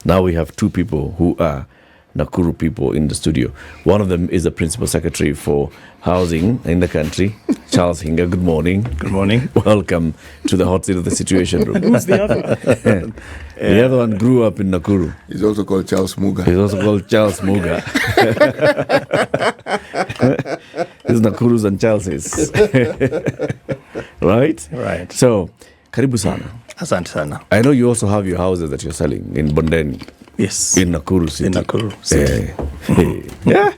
Now we have two people who are Nakuru people in the studio. One of them is the Principal Secretary for Housing in the country, Charles Hinga. Good morning. Good morning. Welcome to the hot seat of the Situation Room. Who's the other one? The other one grew up in Nakuru. He's also called Charles Muga. He's also called Charles Muga. This is Nakuru's and Chelsea's. Right? Right. So, karibu sana. Asante sana. I know you also have your houses that you're selling in Bondeni. Yes. In Nakuru City. In Nakuru City. Yeah.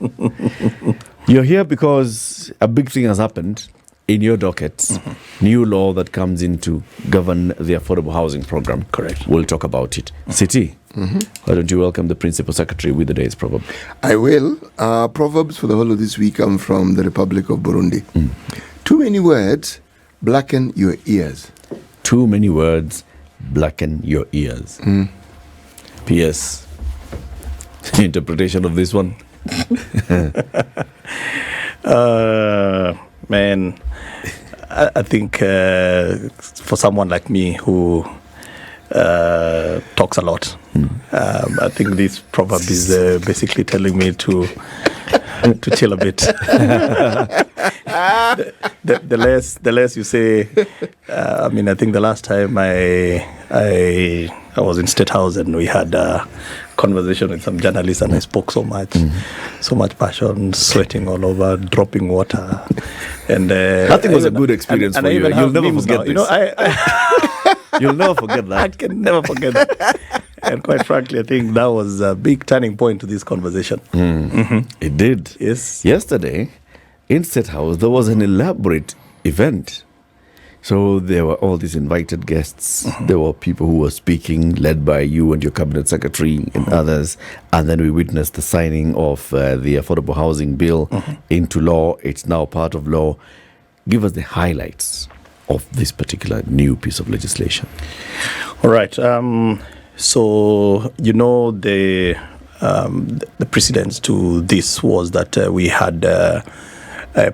You're here because a big thing has happened in your dockets. Mm-hmm. New law that comes in to govern the affordable housing program. Correct. We'll talk about it. Mm-hmm. City, why don't you welcome the Principal Secretary with the day's proverb? I will. Proverbs for the whole of this week come from the Republic of Burundi. Too many words blacken your ears. Too many words blacken your ears. P.S. Interpretation of this one? Man, I think for someone like me who talks a lot, I think this proverb is basically telling me to chill a bit. The less you say. I mean, I think the last time I was in State House and we had a conversation with some journalists and I spoke so much passion, sweating all over, dropping water, and I think it was a good experience for you. You'll never forget this. You know, You'll never forget that. I can never forget that. And quite frankly, I think that was a big turning point to this conversation. It did. Yes. Yesterday, in State House, there was an elaborate event. So there were all these invited guests. There were people who were speaking, led by you and your cabinet secretary and others. And then we witnessed the signing of the Affordable Housing Bill into law. It's now part of law. Give us the highlights of this particular new piece of legislation. All right. So, you know, the precedence to this was that we had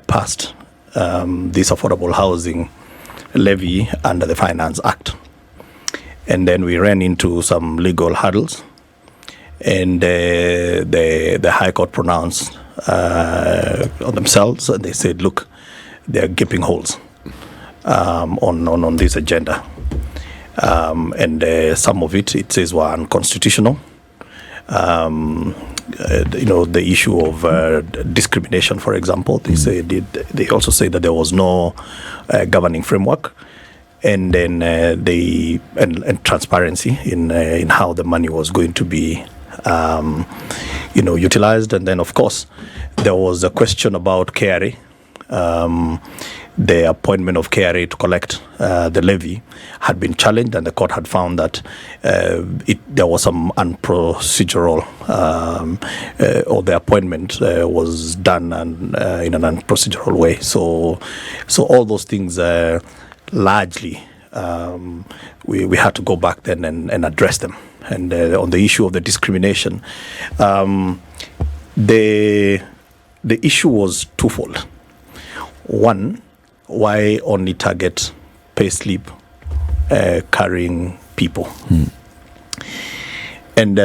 passed this affordable housing levy under the Finance Act. And then we ran into some legal hurdles. And the High Court pronounced on themselves, and they said, look, they're gaping holes on this agenda. And some of it says were unconstitutional. You know, the issue of discrimination, for example, they also say that there was no governing framework, and then and transparency in how the money was going to be utilized. And then, of course, there was a question about KRA. The appointment of KRA to collect the levy had been challenged, and the court had found that there was some unprocedural, or the appointment was done in an unprocedural way. So all those things largely we had to go back then and address them. And on the issue of the discrimination, the issue was twofold. One, why only target payslip carrying people? And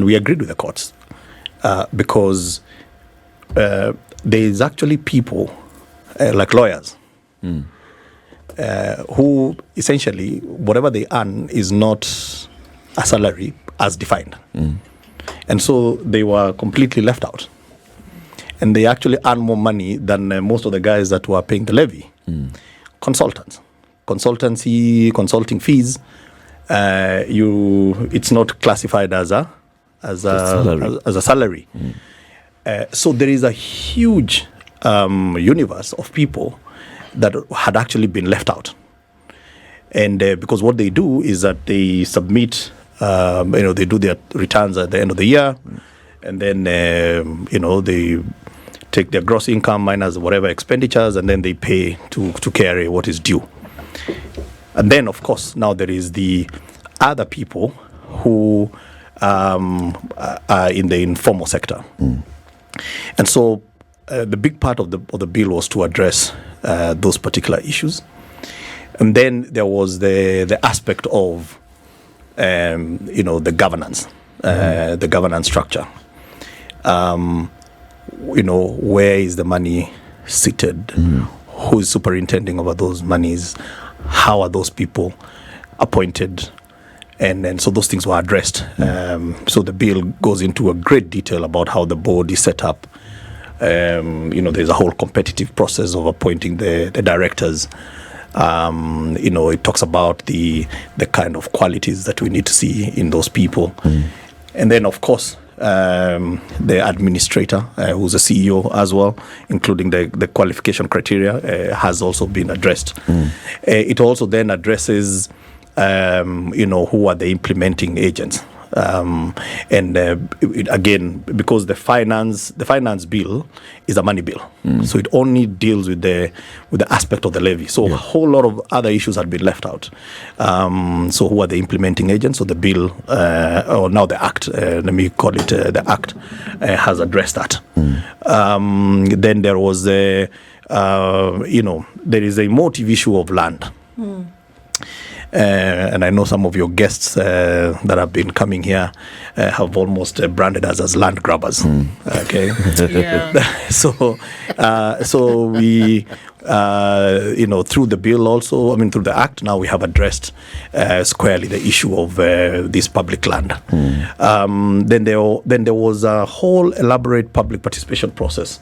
we agreed with the courts because there is actually people like lawyers who essentially whatever they earn is not a salary as defined, and so they were completely left out. And they actually earn more money than most of the guys that were paying the levy. Consulting fees. It's not classified as a salary. So there is a huge universe of people that had actually been left out. And because what they do is that they submit, they do their returns at the end of the year, and then they take their gross income minus whatever expenditures, and then they pay to carry what is due. And then, of course, now there is the other people who are in the informal sector. And so the big part of the bill was to address those particular issues. And then there was the aspect of the governance, the governance structure. Where is the money seated? Who is superintending over those monies? How are those people appointed? And so those things were addressed. So the bill goes into a great detail about how the board is set up. There's a whole competitive process of appointing the directors. It talks about the kind of qualities that we need to see in those people. And then, of course, the administrator, who's a CEO as well, including the qualification criteria, has also been addressed. It also then addresses, who are the implementing agents. Again, because the finance bill is a money bill, so it only deals with the aspect of the levy. So a whole lot of other issues had been left out. So who are the implementing agents? So the bill, or now the Act, let me call it the Act, has addressed that. Then there was there is a motive issue of land. And I know some of your guests that have been coming here have almost branded us as land grabbers. Okay, so we, through the bill also, through the Act, now we have addressed squarely the issue of this public land. Then there was a whole elaborate public participation process.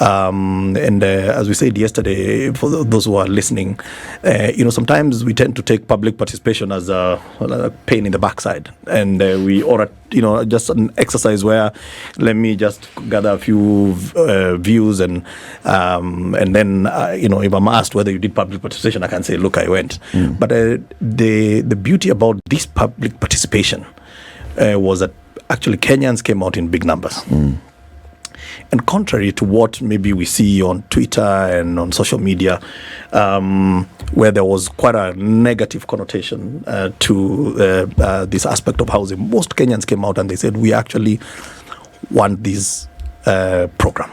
As we said yesterday, for those who are listening, sometimes we tend to take public participation as a pain in the backside, and just an exercise where let me just gather a few views, and then if I'm asked whether you did public participation, I can say, look, I went. But the beauty about this public participation was that actually Kenyans came out in big numbers. And contrary to what maybe we see on Twitter and on social media, where there was quite a negative connotation to this aspect of housing, most Kenyans came out and they said, we actually want this program.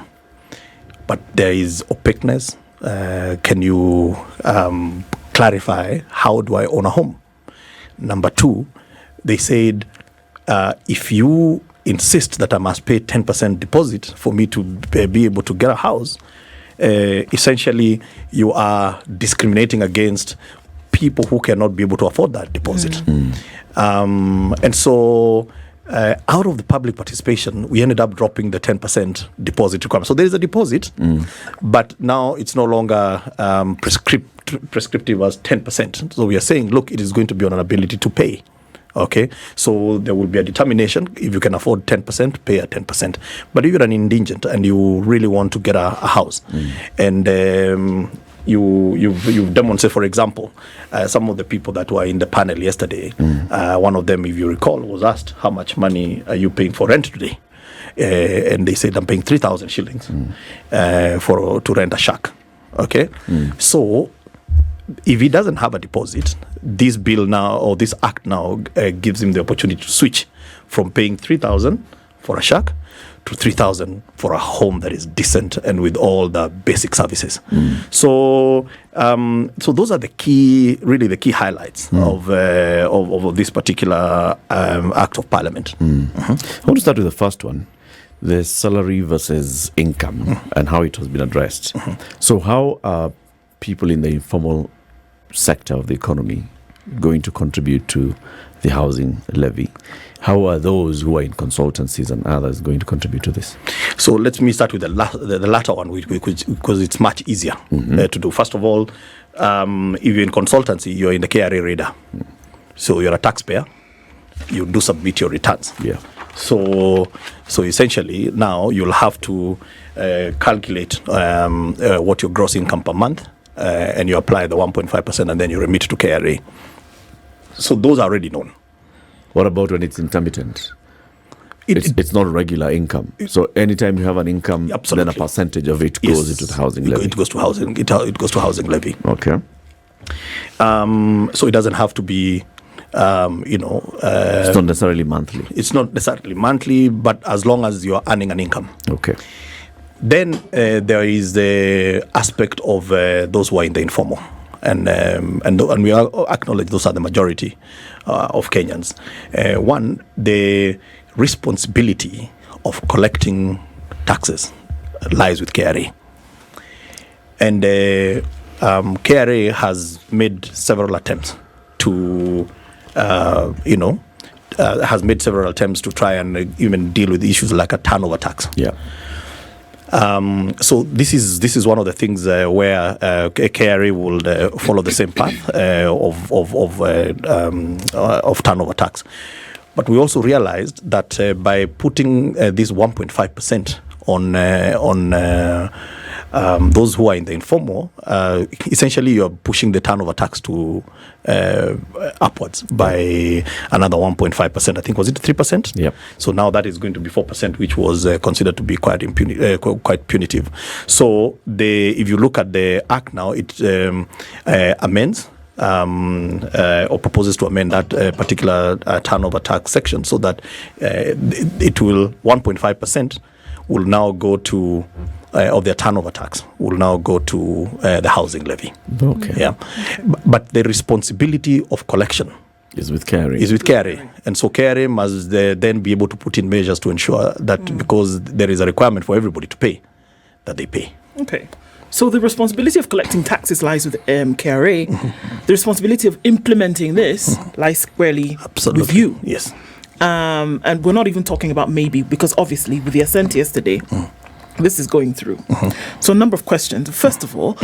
But there is opaqueness. Can you clarify, how do I own a home? Number two, they said, if you insist that I must pay 10% deposit for me to be able to get a house, essentially you are discriminating against people who cannot be able to afford that deposit. And so out of the public participation, we ended up dropping the 10% deposit requirement. So there is a deposit, but now it's no longer prescriptive as 10%. So we are saying, look, it is going to be on an ability to pay. Okay, so there will be a determination. If you can afford 10%, pay at 10%. But if you're an indigent and you really want to get a house, and you've demonstrated, for example, some of the people that were in the panel yesterday, one of them, if you recall, was asked, how much money are you paying for rent today? And they said, I'm paying 3,000 shillings to rent a shack. Okay, so if he doesn't have a deposit, this bill now, or this Act now, gives him the opportunity to switch from paying 3,000 for a shack to 3,000 for a home that is decent and with all the basic services. So those are the key highlights of this particular Act of Parliament. I want to start with the first one, the salary versus income, and how it has been addressed. So how are people in the informal sector of the economy going to contribute to the housing levy? How are those who are in consultancies and others going to contribute to this? So let me start with the latter one, because it's much easier to do. First of all, if you're in consultancy, you're in the KRA radar. So you're a taxpayer. You do submit your returns. Yeah. So essentially now you'll have to calculate what your gross income per month, and you apply the 1.5%, and then you remit to KRA. So those are already known. What about when it's intermittent? It's not regular income. So anytime you have an income, then a percentage of it goes into the housing levy. It goes to housing. It goes to housing levy. Okay. So it doesn't have to be, it's not necessarily monthly. It's not necessarily monthly, but as long as you're earning an income. Okay. Then there is the aspect of those who are in the informal and we acknowledge those are the majority of Kenyans. One, the responsibility of collecting taxes lies with KRA, and KRA has made several attempts to, try and even deal with issues like a turnover tax. Yeah. So this is one of the things where KRA will follow the same path of turnover tax. But we also realized that by putting this 1.5% on those who are in the informal, essentially you're pushing the turnover tax to upwards by another 1.5%. I think, was it 3%? Yep. So now that is going to be 4%, which was considered to be quite punitive. So if you look at the act now, it amends or proposes to amend that particular turnover tax section so that it will 1.5% will now go to of their turnover tax will now go to the housing levy. Okay. Yeah, but the responsibility of collection is with KRA. And so KRA must then be able to put in measures to ensure that because there is a requirement for everybody to pay, that they pay. Okay. So the responsibility of collecting taxes lies with KRA. The responsibility of implementing this lies squarely with you. Yes. And we're not even talking about maybe, because obviously with the assent yesterday, this is going through. So a number of questions. First of all,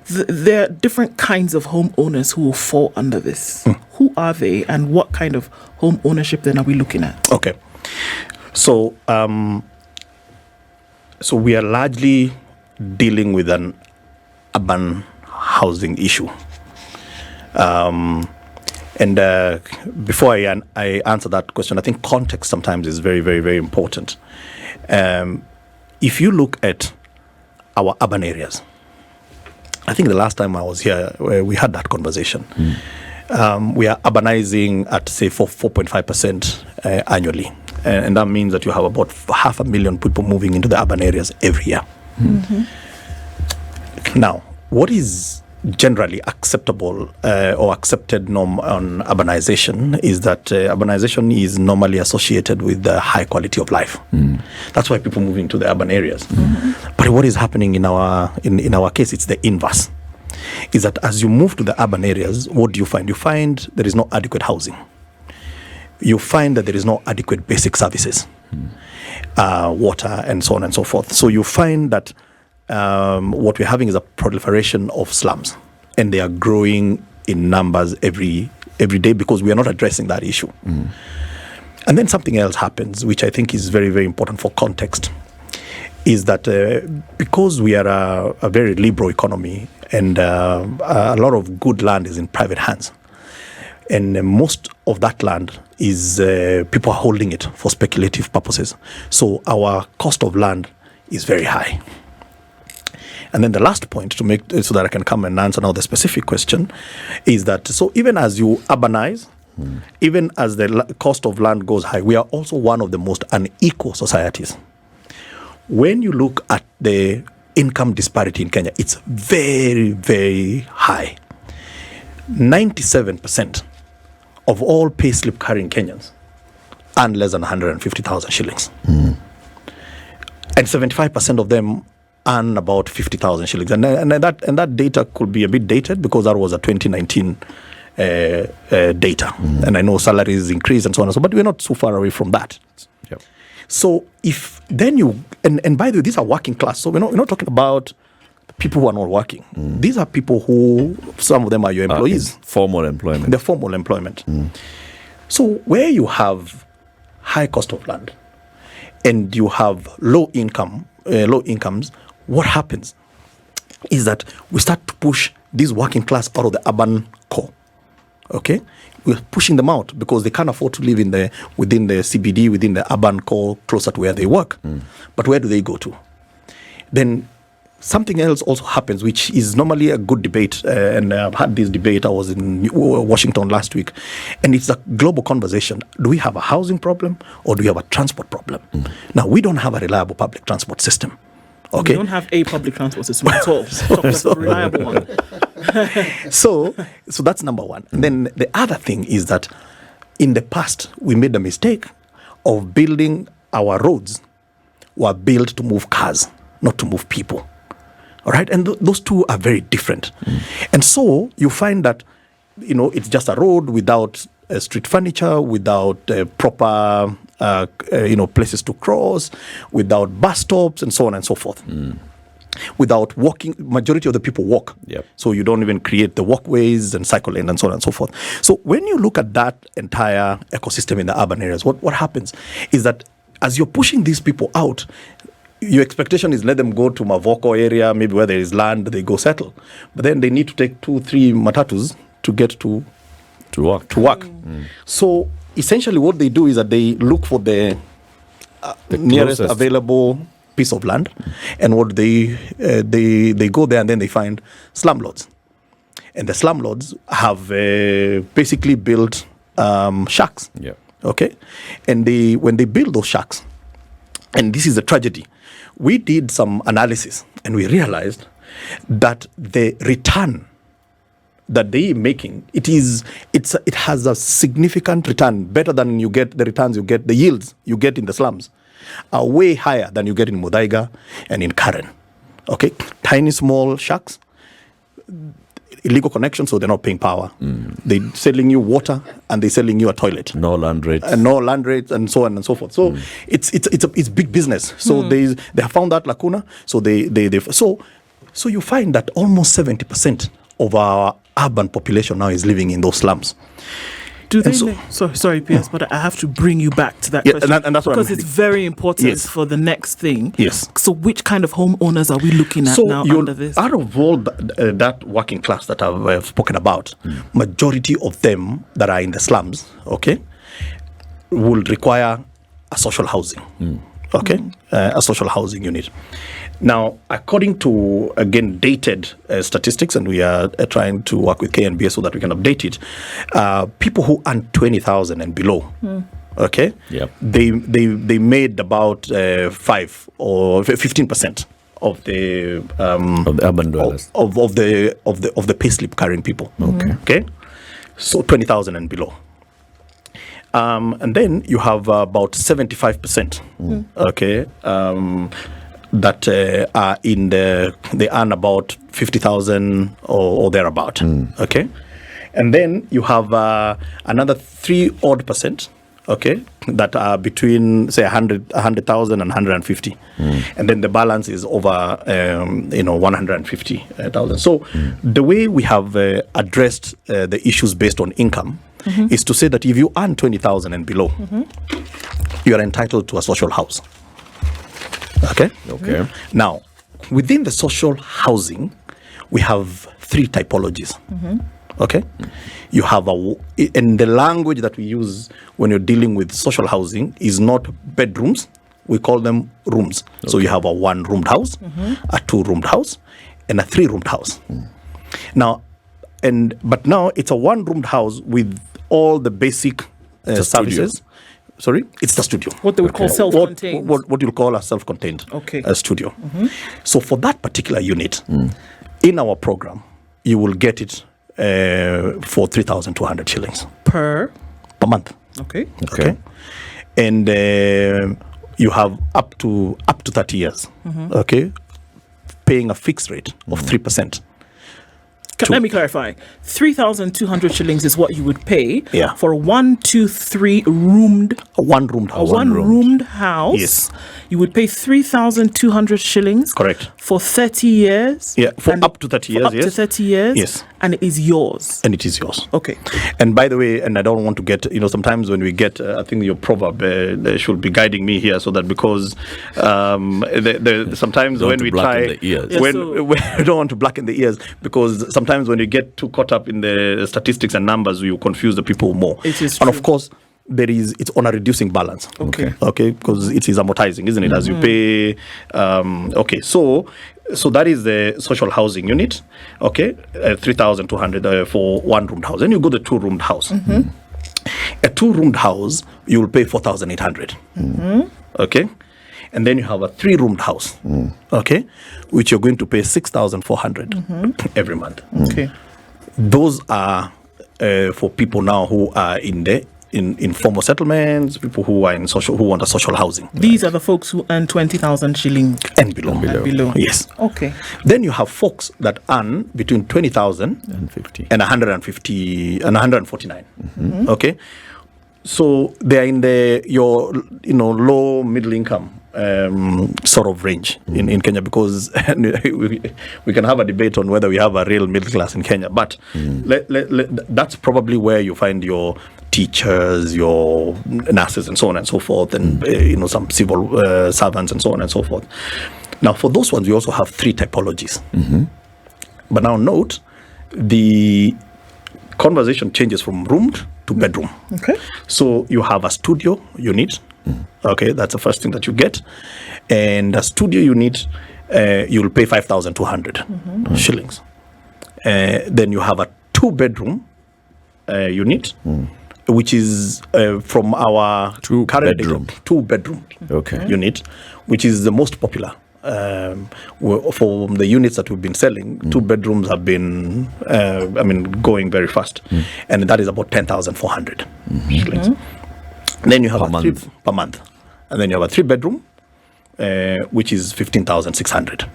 there are different kinds of homeowners who will fall under this. Who are they, and what kind of home ownership then are we looking at? Okay. So so we are largely dealing with an urban housing issue. And before I answer that question, I think context sometimes is very, very, very important. If you look at our urban areas, I think the last time I was here, we had that conversation. We are urbanizing at, say, 4.5% annually. And that means that you have about 500,000 people moving into the urban areas every year. Now, what is generally acceptable or accepted norm on urbanization is that urbanization is normally associated with the high quality of life. That's why people move into the urban areas. But what is happening in our case, it's the inverse. Is that as you move to the urban areas, what do you find? You find there is no adequate housing. You find that there is no adequate basic services, water, and so on and so forth. So you find that what we're having is a proliferation of slums, and they are growing in numbers every day because we are not addressing that issue. And then something else happens, which I think is very, very important for context, is that because we are a very liberal economy and a lot of good land is in private hands, and most of that land is people are holding it for speculative purposes. So our cost of land is very high. And then the last point to make, so that I can come and answer now the specific question, is that so even as you urbanize, even as the cost of land goes high, we are also one of the most unequal societies. When you look at the income disparity in Kenya, it's very, very high. 97% of all payslip carrying Kenyans earn less than 150,000 shillings. And 75% of them earn about 50,000 shillings. And that data could be a bit dated because that was a 2019 data. And I know salaries increase and so on and so on, but we're not so far away from that. Yep. So if then you, and by the way, these are working class. So we're not talking about people who are not working. These are people who, some of them are your employees. Formal employment. The formal employment. So where you have high cost of land and you have low incomes, what happens is that we start to push these working class out of the urban core. Okay, we're pushing them out because they can't afford to live within the CBD, within the urban core, closer to where they work. But where do they go to? Then something else also happens, which is normally a good debate, and I've had this debate. I was in Washington last week, and it's a global conversation. Do we have a housing problem or do we have a transport problem? Now, we don't have a reliable public transport system. Okay, We don't have a public transport system at all. So a reliable one. So that's number one. Then the other thing is that in the past, we made the mistake of building our roads were built to move cars, not to move people. All right. And those two are very different. And so you find that, it's just a road without street furniture, without proper, places to cross, without bus stops, and so on and so forth. Without walking, majority of the people walk. Yep. So you don't even create the walkways and cycle lane and so on and so forth. So when you look at that entire ecosystem in the urban areas, what happens is that as you're pushing these people out, your expectation is let them go to Mavoko area, maybe where there is land, they go settle. But then they need to take 2-3 matatus to get to work. So essentially what they do is that they look for the nearest closest available piece of land, and what they go there and then they find slumlords. And the slumlords have basically built shacks. Yeah. Okay? And when they build those shacks, and this is a tragedy, we did some analysis and we realized that the return that they are making, it has a significant return, better than the yields you get in the slums are way higher than you get in Muthaiga and in Karen. Okay? Tiny small shacks, illegal connection, so they're not paying power. They're selling you water and they're selling you a toilet. No land rates. And no land rates and so on and so forth. So it's big business. So they have found that lacuna. So so you find that almost 70% of our urban population now is living in those slums. Do they? Sorry, PS, but I have to bring you back to that question and that's what because it's very important for the next thing. Yes. So, which kind of homeowners are we looking at now under this? Out of all that working class that I've spoken about, majority of them that are in the slums, okay, will require a social housing. Okay, a social housing unit. Now, according to, again, dated statistics, and we are trying to work with KNBS so that we can update it, people who earn 20,000 and below, okay, yep, they made about 5 or 15% of the urban dwellers of the payslip carrying people. Okay, so 20,000 and below. And then you have about 75%, okay, that are they earn about 50,000 or thereabout, okay? And then you have another 3% okay, that are between, say, 100,000 and 150. And then the balance is over, 150,000. So the way we have addressed the issues based on income is to say that if you earn 20,000 and below, you are entitled to a social house. Okay? Okay. Now, within the social housing, we have 3 typologies. Okay? You have and the language that we use when you're dealing with social housing is not bedrooms, we call them rooms. Okay. So you have a 1-roomed house, a 2-roomed house, and a 3-roomed house. But now it's a 1-roomed house with all the basic services. Studio. Sorry, it's the studio. What they would call self-contained. What you'll call a self-contained studio. So for that particular unit, in our program, you will get it for 3,200 shillings per month. Okay. And you have up to 30 years. Okay, paying a fixed rate of 3%. Let me clarify. 3,200 shillings is what you would pay for a 1-2-3 roomed. A 1-roomed house. A one-roomed house. Yes. You would pay 3,200 shillings. Correct. For 30 years. Yeah, for up to 30 years. Up to 30 years. Yes. And it is yours. And it is yours. Okay. And by the way, and I don't want to get, sometimes when we get, I think your proverb should be guiding me here, so that because sometimes when we try, we don't want to blacken the ears, because sometimes when you get too caught up in the statistics and numbers, you confuse the people more. It is true. And of course, it's on a reducing balance. Okay, because it is amortizing, isn't it? As you pay. So that is the social housing unit. Okay, 3,200 for 1-roomed house. Then you go to 2-roomed house. A 2-roomed house, you will pay 4,800. Okay, and then you have a 3-roomed house, okay, which you're going to pay 6,400 every month. Okay. Those are for people now who are in informal settlements, people who are who want a social housing. These are the folks who earn 20,000 shillings and below. And below. Yes. Okay. Then you have folks that earn between 20,000 And 50. and 150 and 149. Okay. So they are in your low middle income sort of range in Kenya, because we can have a debate on whether we have a real middle class in Kenya, but that's probably where you find your teachers, your nurses, and so on and so forth, and some civil servants and so on and so forth. Now, for those ones, we also have 3 typologies. But now note, the conversation changes from room to bedroom. Okay. So you have a studio unit. Okay, that's the first thing that you get. And a studio unit, you'll pay 5,200 shillings. Then you have a 2-bedroom unit, which is from our current 2-bedroom unit, which is the most popular. For the units that we've been selling, 2 bedrooms have been, going very fast, and that is about 10,400 shillings. Then you have per month, and then you have a 3-bedroom, which is 15,600.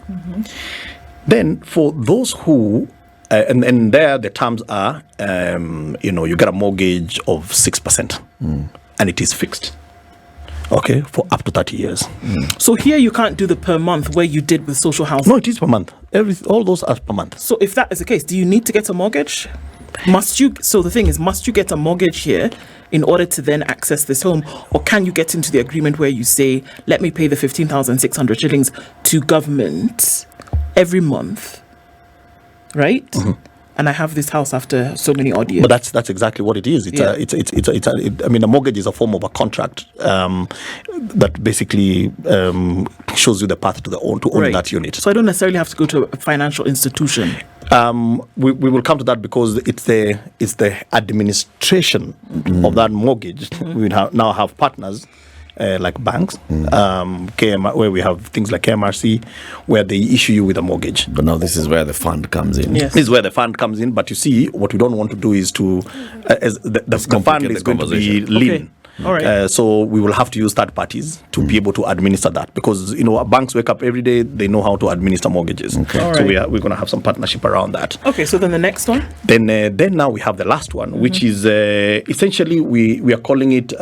Then for those who, and there the terms are, you get a mortgage of 6%, and it is fixed. Okay, for up to 30 years. So here you can't do the per month where you did with social housing. No, it is per month. All those are per month. So if that is the case, do you need to get a mortgage? Must you get a mortgage here in order to then access this home? Or can you get into the agreement where you say, let me pay the 15,600 shillings to government every month, right? And I have this house after so many odd years. But that's exactly what it is. A mortgage is a form of a contract that basically shows you the path to own that unit. So I don't necessarily have to go to a financial institution. We will come to that, because it's the administration of that mortgage. We now have partners like banks, where we have things like KMRC, where they issue you with a mortgage. But now this is where the fund comes in. Yes. This is where the fund comes in. But you see, what we don't want to do is to, the fund is going to be lean. Okay. All right. So we will have to use third parties to be able to administer that, because banks wake up every day, they know how to administer mortgages. Okay. So we're going to have some partnership around that. Okay. So then the next one. Then now we have the last one, which is essentially we are calling it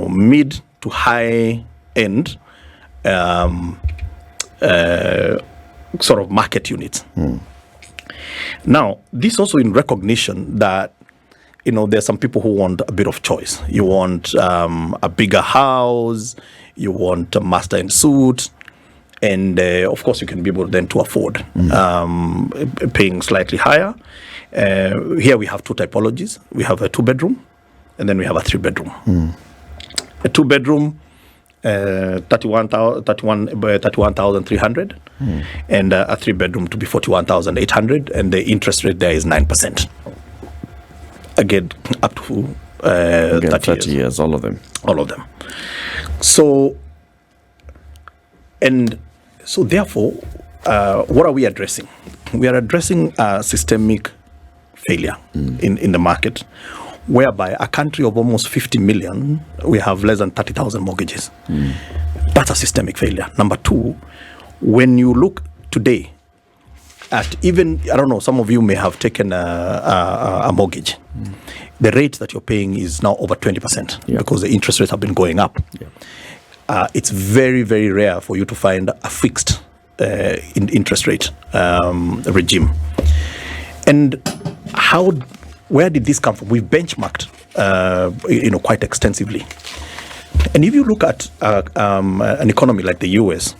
mid to high end sort of market units. Now, this also in recognition that there's some people who want a bit of choice. You want a bigger house, you want a master in suit, and of course you can be able then to afford paying slightly higher. Here we have 2 typologies. We have a 2-bedroom, and then we have a 3-bedroom. A 2-bedroom, 31,300, and a 3-bedroom to be 41,800, and the interest rate there is 9%. Again, up to 30 years, all of them. So therefore, what are we addressing? We are addressing a systemic failure in the market, whereby a country of almost 50 million, we have less than 30,000 mortgages. That's a systemic failure. Number 2, when you look today at some of you may have taken a mortgage. The rate that you're paying is now over 20% because the interest rates have been going up. It's very, very rare for you to find a fixed interest rate regime. And where did this come from? We've benchmarked, quite extensively. And if you look at an economy like the US,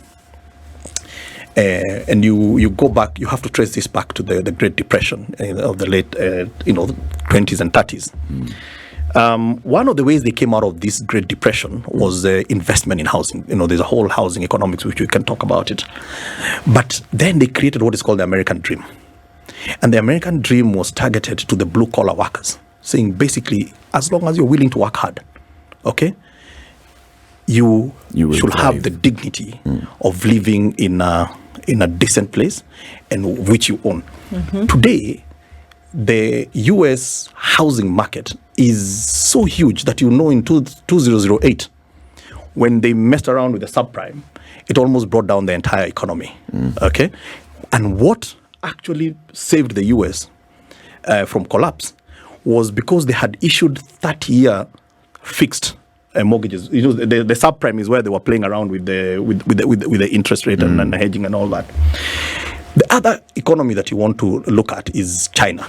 and you go back, you have to trace this back to the Great Depression of the late, 20s and 30s. One of the ways they came out of this Great Depression was investment in housing. There's a whole housing economics which we can talk about it. But then they created what is called the American Dream. And the American Dream was targeted to the blue-collar workers, saying basically, as long as you're willing to work hard, okay, you will should thrive. have the dignity of living in a decent place and which you own. Today, the US housing market is so huge that in 2008, when they messed around with the subprime, it almost brought down the entire economy. Okay? And what actually saved the US from collapse was because they had issued 30-year fixed mortgages. The subprime is where they were playing around with the interest rate and hedging and all that. The other economy that you want to look at is China.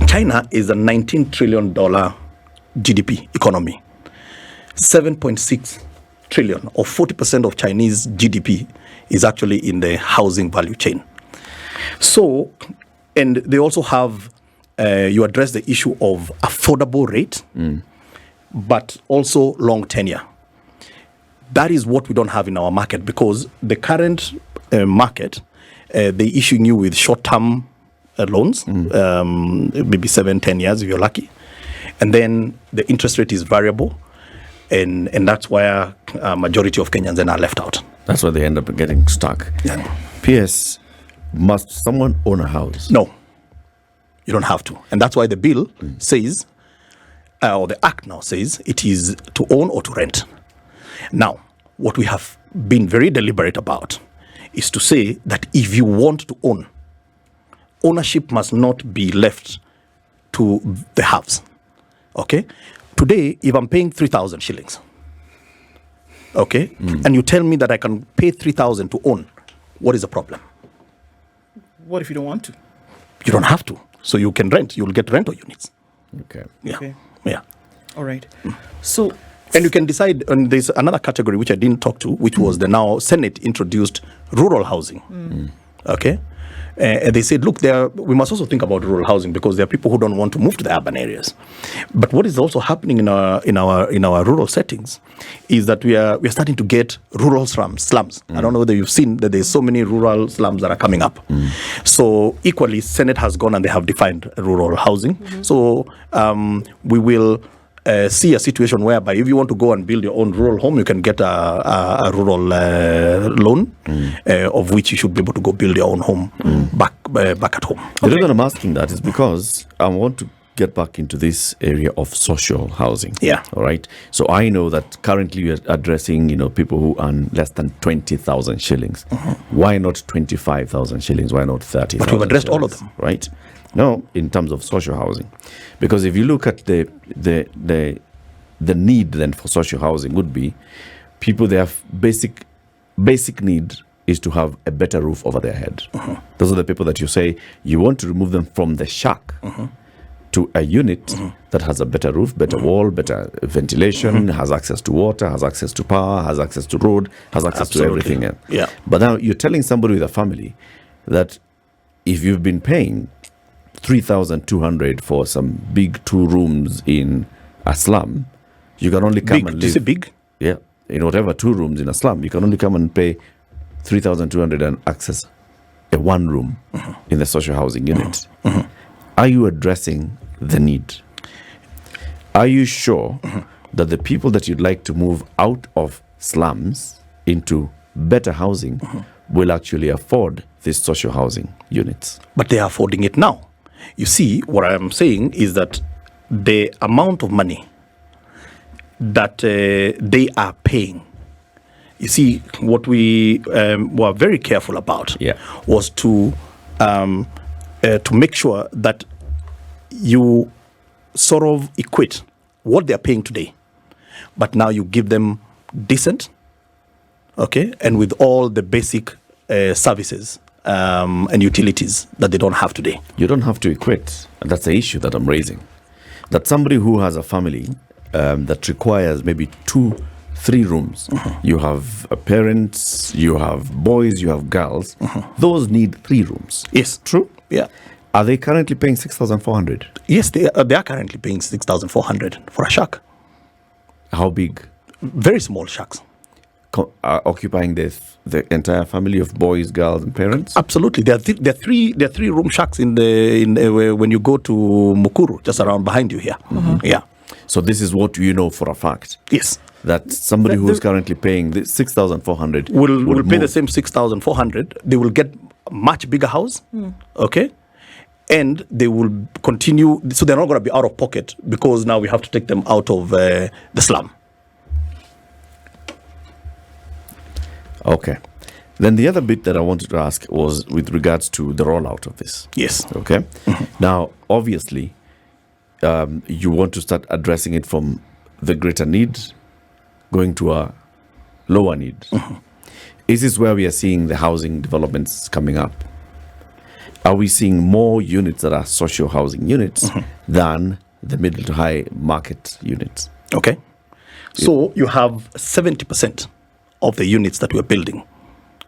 China is a $19 trillion GDP economy. 7.6 trillion, or 40% of Chinese GDP, is actually in the housing value chain. So, and they also have, you address the issue of affordable rate, but also long tenure. That is what we don't have in our market, because the current market, they issuing you with short-term loans, maybe 7-10 years if you're lucky. And then the interest rate is variable. And that's where a majority of Kenyans then are left out. That's why they end up getting stuck. Yeah. P.S. Must someone own a house? No, you don't have to. And that's why the bill says, or the act now says, it is to own or to rent. Now, what we have been very deliberate about is to say that if you want to own, ownership must not be left to the haves. Okay? Today, if I'm paying 3,000 shillings, okay, and you tell me that I can pay 3,000 to own, what is the problem? What if you don't want to? You don't have to. So you can rent. You'll get rental units. Okay. Yeah. Okay. Yeah. All right. So, And you can decide, and there's another category which I didn't talk to, which was the now Senate introduced rural housing. Okay? And they said, look, we must also think about rural housing, because there are people who don't want to move to the urban areas. But what is also happening in our rural settings is that we are starting to get rural slums. I don't know whether you've seen that there's so many rural slums that are coming up. So equally, Senate has gone and they have defined rural housing. So we will see a situation whereby if you want to go and build your own rural home, you can get a rural loan, of which you should be able to go build your own home back at home. The reason I'm asking that is because I want to get back into this area of social housing. Yeah. All right. So I know that currently you're addressing, people who earn less than 20,000 shillings. Why not 25,000 shillings? Why not 30,000? But we've addressed all of them. Right. No, in terms of social housing, because if you look at the need then for social housing would be people, their basic need is to have a better roof over their head. Those are the people that you say you want to remove them from the shack to a unit that has a better roof, better wall, better ventilation, has access to water, has access to power, has access to road, has access to everything else. Yeah. But now you're telling somebody with a family that if you've been paying 3,200 for some big 2 rooms in a slum, you can only come and live. Is it big? Yeah, in whatever 2 rooms in a slum, you can only come and pay 3,200 and access a 1 room in the social housing unit. Are you addressing the need? Are you sure that the people that you'd like to move out of slums into better housing will actually afford these social housing units? But they are affording it now. You see, what I'm saying is that the amount of money that they are paying, you see, what we were very careful about was to make sure that you sort of equate what they're paying today, but now you give them decent, okay, and with all the basic services and utilities that they don't have today. You don't have to equate. And that's the issue that I'm raising. That somebody who has a family that requires maybe 2-3 rooms, you have parents, you have boys, you have girls, those need 3 rooms. Yes. True? Yeah. Are they currently paying 6,400? Yes, they are currently paying 6,400 for a shack. How big? Very small shacks. Occupying the entire family of boys, girls, and parents? Absolutely. There are 3 room shacks in when you go to Mukuru, just around behind you here. Yeah. So this is what you know for a fact. Yes. That somebody who is currently paying the 6,400 will pay the same 6,400. They will get a much bigger house. Okay. And they will continue. So they're not going to be out of pocket because now we have to take them out of the slum. Okay. Then the other bit that I wanted to ask was with regards to the rollout of this. Yes. Okay. Now, obviously, you want to start addressing it from the greater need going to a lower need. Is this where we are seeing the housing developments coming up? Are we seeing more units that are social housing units than the middle to high market units? Okay. So you have 70% of the units that we're building,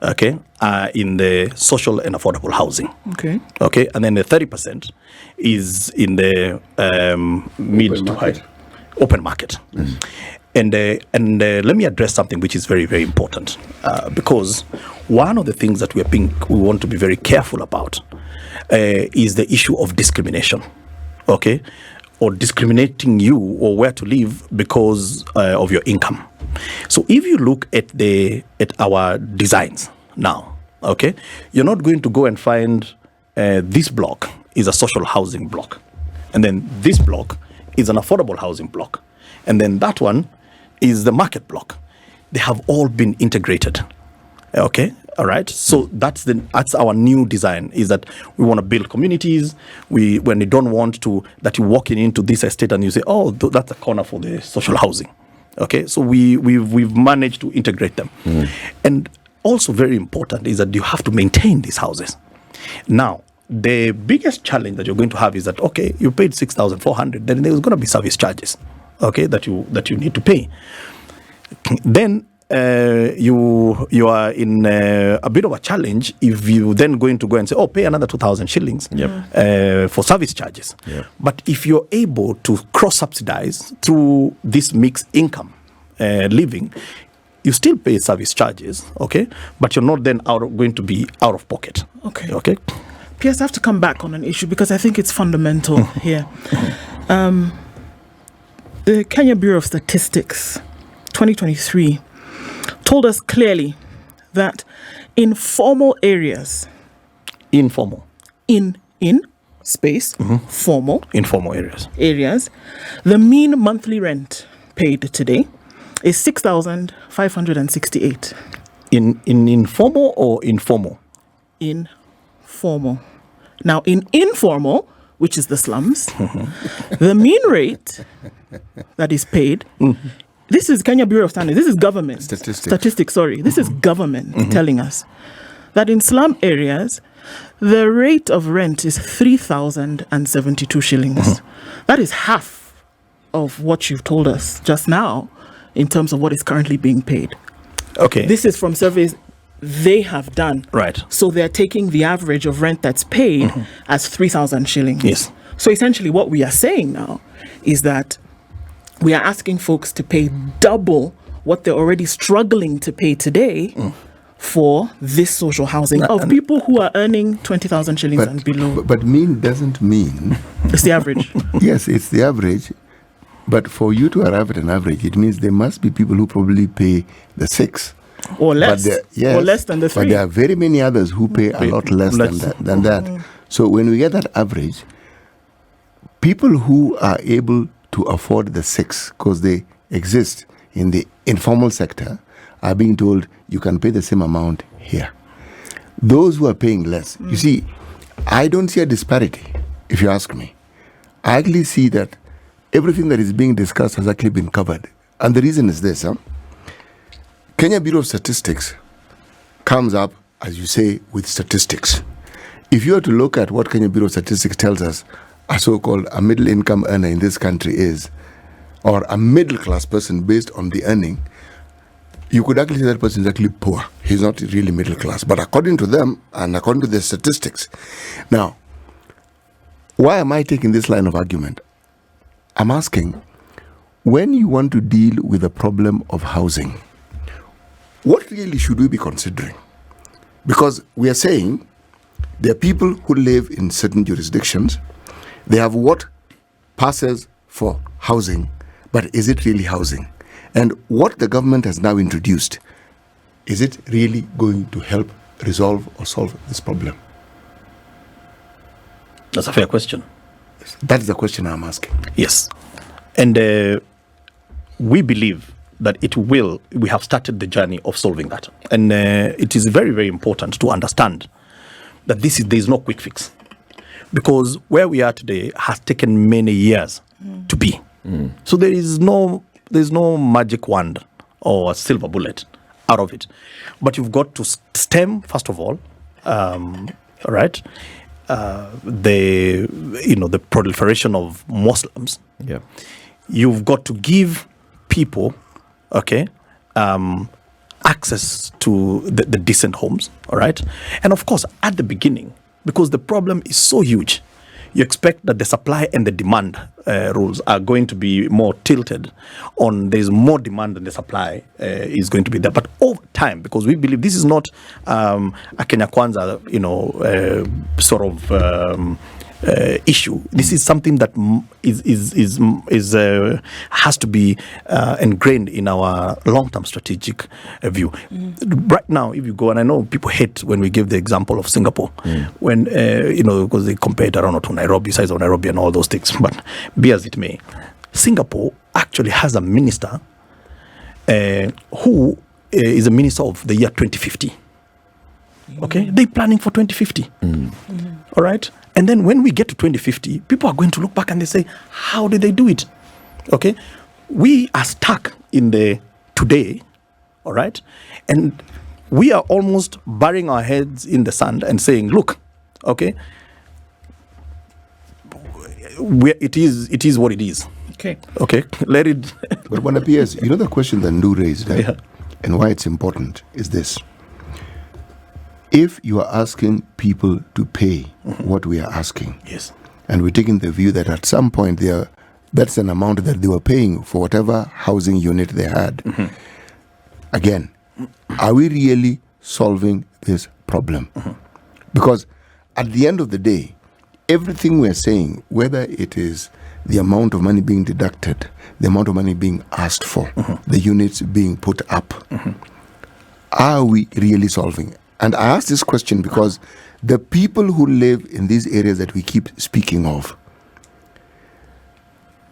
okay, are in the social and affordable housing. Okay. Okay. And then the 30% is in the mid to high open market. And let me address something which is very, very important, because one of the things that we want to be very careful about is the issue of discrimination, okay, or discriminating you or where to live because of your income. So if you look at our designs now, okay, you're not going to go and find this block is a social housing block, and then this block is an affordable housing block, and then that one is the market block. They have all been integrated. Okay, all right. So that's our new design, is that we want to build communities. When you don't want to, that you're walking into this estate and you say, oh, that's a corner for the social housing. Okay, so we've managed to integrate them. And also very important is that you have to maintain these houses. Now, the biggest challenge that you're going to have is that, okay, you paid 6,400, then there's going to be service charges, okay, that you need to pay. Then you are in a bit of a challenge if you then going to go and say, oh, pay another 2,000 shillings for service charges. But if you're able to cross-subsidize through this mixed income living, you still pay service charges, okay, but you're not then going to be out of pocket. Okay. P.S. I have to come back on an issue because I think it's fundamental here. The Kenya Bureau of Statistics 2023 told us clearly that in formal areas, informal areas, the mean monthly rent paid today is 6,568. In informal or informal? Informal. Now, in informal, which is the slums, the mean rate that is paid, this is Kenya Bureau of Standards, this is government. Statistics, sorry. This is government telling us that in slum areas, the rate of rent is 3,072 shillings. That is half of what you've told us just now in terms of what is currently being paid. Okay. This is from surveys they have done. Right. So they're taking the average of rent that's paid as 3,000 shillings. Yes. So essentially what we are saying now is that we are asking folks to pay double what they're already struggling to pay today for this social housing of people who are earning 20,000 shillings and below. But mean doesn't mean... It's the average. Yes, it's the average. But for you to arrive at an average, it means there must be people who probably pay the 6. Or less. Or less than the 3. But there are very many others who pay a lot less than that. So when we get that average, people who are able to afford the 6, because they exist in the informal sector, are being told you can pay the same amount here. Those who are paying less, you see, I don't see a disparity, if you ask me. I actually see that everything that is being discussed has actually been covered. And the reason is this. Kenya Bureau of Statistics comes up, as you say, with statistics. If you were to look at what Kenya Bureau of Statistics tells us a so-called a middle-income earner in this country is, or a middle-class person based on the earning, you could actually say that person is actually poor. He's not really middle class. But according to them, and according to their statistics, now, why am I taking this line of argument? I'm asking, when you want to deal with the problem of housing, what really should we be considering? Because we are saying there are people who live in certain jurisdictions. They have what passes for housing, but is it really housing? And what the government has now introduced, is it really going to help resolve or solve this problem? That's a fair question. That's the question I'm asking. Yes. And we believe that it will. We have started the journey of solving that. And it is very, very important to understand that there is no quick fix. Because where we are today has taken many years to be. So there's no magic wand or a silver bullet out of it. But you've got to stem, first of all, right, the proliferation of Muslims. Yeah. You've got to give people, access to the decent homes, all right? And of course, at the beginning, because the problem is so huge, you expect that the supply and the demand rules are going to be more tilted on there's more demand than the supply is going to be there. But over time, because we believe this is not a Kenya Kwanza, sort of issue. This is something that has to be ingrained in our long-term strategic view. Right now, if you go, and I know people hate when we give the example of Singapore, when because they compare it around to Nairobi, size of Nairobi, and all those things. But be as it may, Singapore actually has a minister who is a minister of the year 2050. Okay, they're planning for 2050. All right. And then when we get to 2050, people are going to look back and they say, how did they do it? Okay. We are stuck in the today. All right. And we are almost burying our heads in the sand and saying, look, okay, it is what it is. Okay. Okay. Let it. But when appears, the question that Ndu raised, and why it's important is this. If you are asking people to pay what we are asking, Yes. and we're taking the view that at some point that's an amount that they were paying for whatever housing unit they had, again, are we really solving this problem? Because at the end of the day, everything we're saying, whether it is the amount of money being deducted, the amount of money being asked for, the units being put up, are we really solving? And I ask this question because the people who live in these areas that we keep speaking of,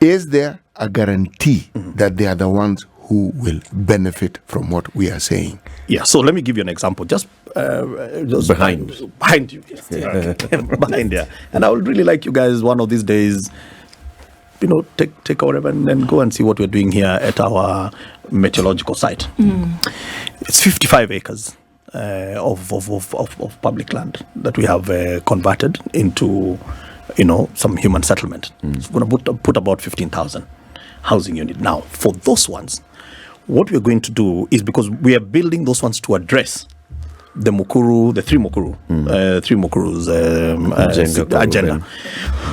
is there a guarantee that they are the ones who will benefit from what we are saying? Yeah, so let me give you an example. Just behind you. Yes. Behind there. And I would really like you guys one of these days, take whatever and then go and see what we're doing here at our meteorological site. It's 55 acres. Of public land that we have converted into, some human settlement. So we're going to put about 15,000 housing units. Now, for those ones, what we're going to do is, because we are building those ones to address the three Mukuru's agenda.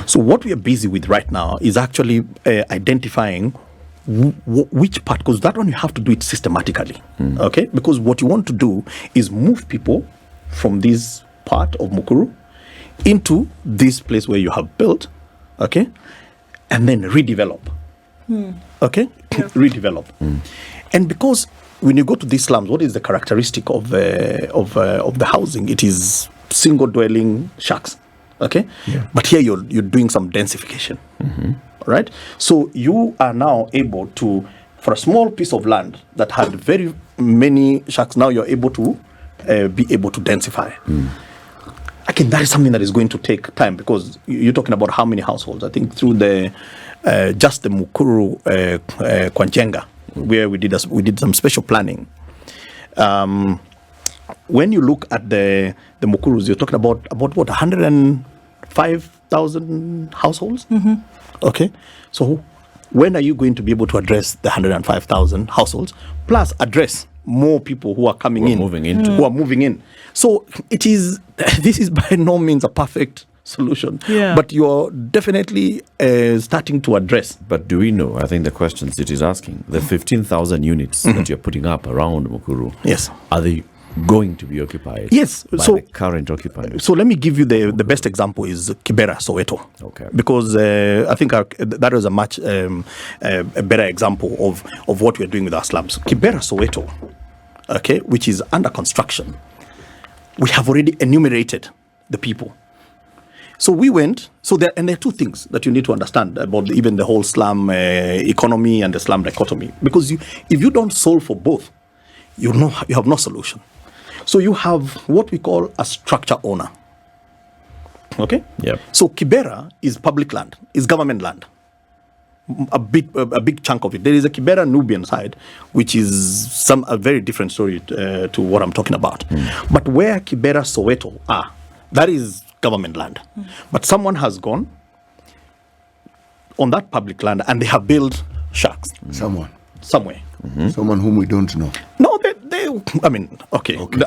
So what we are busy with right now is actually identifying which part, because that one you have to do it systematically, okay? Because what you want to do is move people from this part of Mukuru into this place where you have built, okay? And then redevelop, okay? Redevelop. And because when you go to these slums, what is the characteristic of the housing? It is single dwelling shacks, okay? Yeah. But here you're doing some densification. Right? So you are now able to, for a small piece of land that had very many shacks, now you're able to be able to densify. Again, that is something that is going to take time, because you're talking about how many households. I think through just the Mukuru Kwanjenga, where we did some special planning. When you look at the Mukurus, you're talking about what, 105,000 households? Okay, so when are you going to be able to address the 105,000 households, plus address more people who are coming in, who are moving in? So this is by no means a perfect solution, but you're definitely starting to address. But do we know, I think the questions it is asking, the 15,000 units that you're putting up around Mukuru, yes, are they going to be occupied. Yes, by so the current occupiers. So let me give you the best example is Kibera, Soweto. Okay. Because I think that is a much a better example of what we're doing with our slums. Kibera, Soweto, okay, which is under construction. We have already enumerated the people. So we went. So there are two things that you need to understand about even the whole slum economy and the slum dichotomy. Because if you don't solve for both, you have no solution. So you have what we call a structure owner. Okay? Yep. So Kibera is public land, is government land. A big chunk of it. There is a Kibera Nubian side, which is a very different story to what I'm talking about. But where Kibera Soweto are, that is government land. But someone has gone on that public land and they have built shacks. Somewhere. Someone whom we don't know. No, I mean, okay. Okay.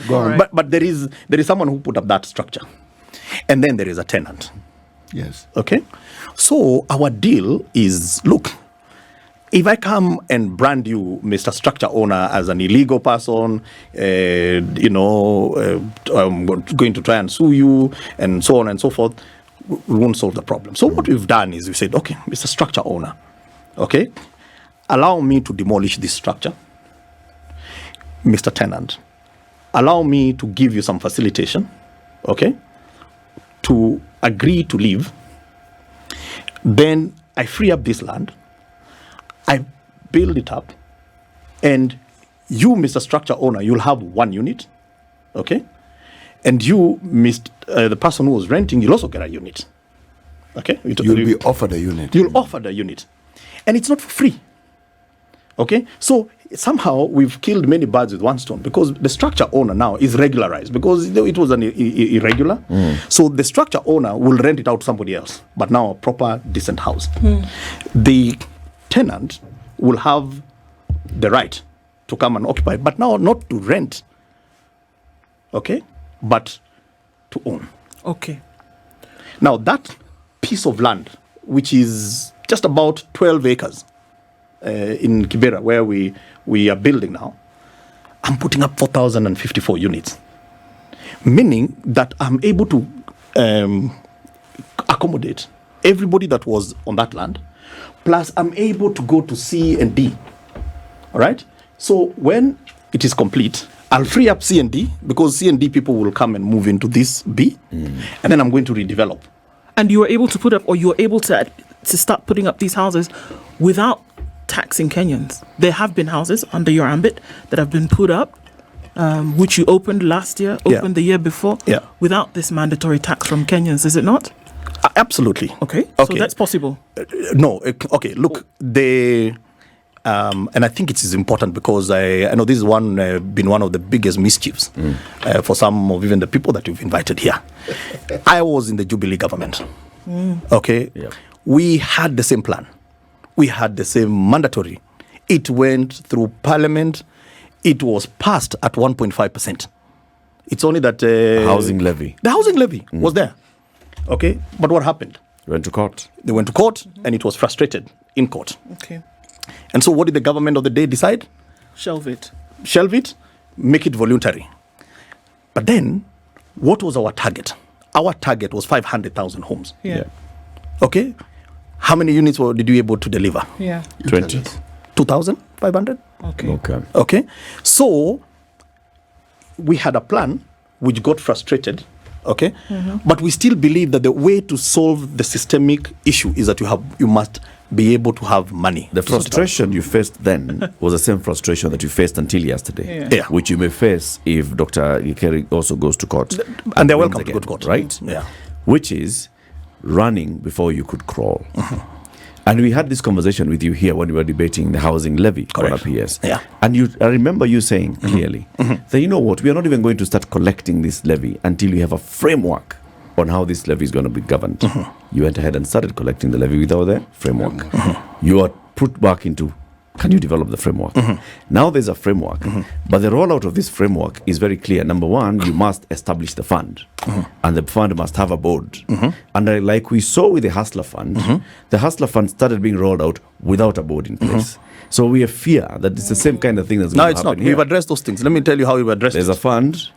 Go on. But there is someone who put up that structure. And then there is a tenant. Yes. Okay? So our deal is, look, if I come and brand you, Mr. Structure Owner, as an illegal person, I'm going to try and sue you, and so on and so forth, we won't solve the problem. So what we've done is we said, okay, Mr. Structure Owner, okay, allow me to demolish this structure. Mr. Tenant, allow me to give you some facilitation, okay, to agree to leave. Then I free up this land, I build it up, and you, Mr. Structure Owner, you'll have 1 unit, okay? And you, the person who was renting, you'll also get a unit, okay? You'll be offered a unit. You'll offer the unit. And it's not for free, okay? So somehow we've killed many birds with one stone because the structure owner now is regularized because it was an irregular. So the structure owner will rent it out to somebody else, but now a proper, decent house. The tenant will have the right to come and occupy, but now not to rent, okay, but to own. Okay. Now that piece of land, which is just about 12 acres in Kibera, where we are building now, I'm putting up 4,054 units, meaning that I'm able to accommodate everybody that was on that land, plus I'm able to go to C and D. All right? So when it is complete, I'll free up C and D because C and D people will come and move into this B, and then I'm going to redevelop. And you were able to put up, or you were able to start putting up these houses without taxing Kenyans. There have been houses under your ambit that have been put up, which you opened last year, the year before, without this mandatory tax from Kenyans, is it not? Absolutely. Okay. So that's possible. No. Okay. Look, and I think it is important because I know this is been one of the biggest mischiefs for some of even the people that you've invited here. I was in the Jubilee government. Okay. Yeah. We had the same plan. We had the same mandatory. It went through Parliament. It was passed at 1.5%. It's only that housing levy. The housing levy was there. Okay, but what happened? They went to court. They went to court, and it was frustrated in court. Okay. And so, what did the government of the day decide? Shelve it, make it voluntary. But then, what was our target? Our target was 500,000 homes. Yeah. Okay. How many units did you able to deliver? 20. 2,500? Okay. So, we had a plan which got frustrated, okay? But we still believe that the way to solve the systemic issue is that you must be able to have money. The frustration you faced then was the same frustration that you faced until yesterday, Yeah. which you may face if Dr. Ikeri also goes to court. And they're welcome to go to court. Right? Yeah. Which is running before you could crawl. And we had this conversation with you here when we were debating the housing levy on our PS. Yeah. And I remember you saying clearly that, you know what, we are not even going to start collecting this levy until we have a framework on how this levy is going to be governed. You went ahead and started collecting the levy without the framework. You are put back into can you develop the framework? Now there's a framework, but the rollout of this framework is very clear. Number one, you must establish the fund, and the fund must have a board. And like we saw with the Hustler Fund, the Hustler Fund started being rolled out without a board in place. So we have fear that it's the same kind of thing that's going to happen. No, it's not. We've addressed those things. Let me tell you how we've addressed There's a fund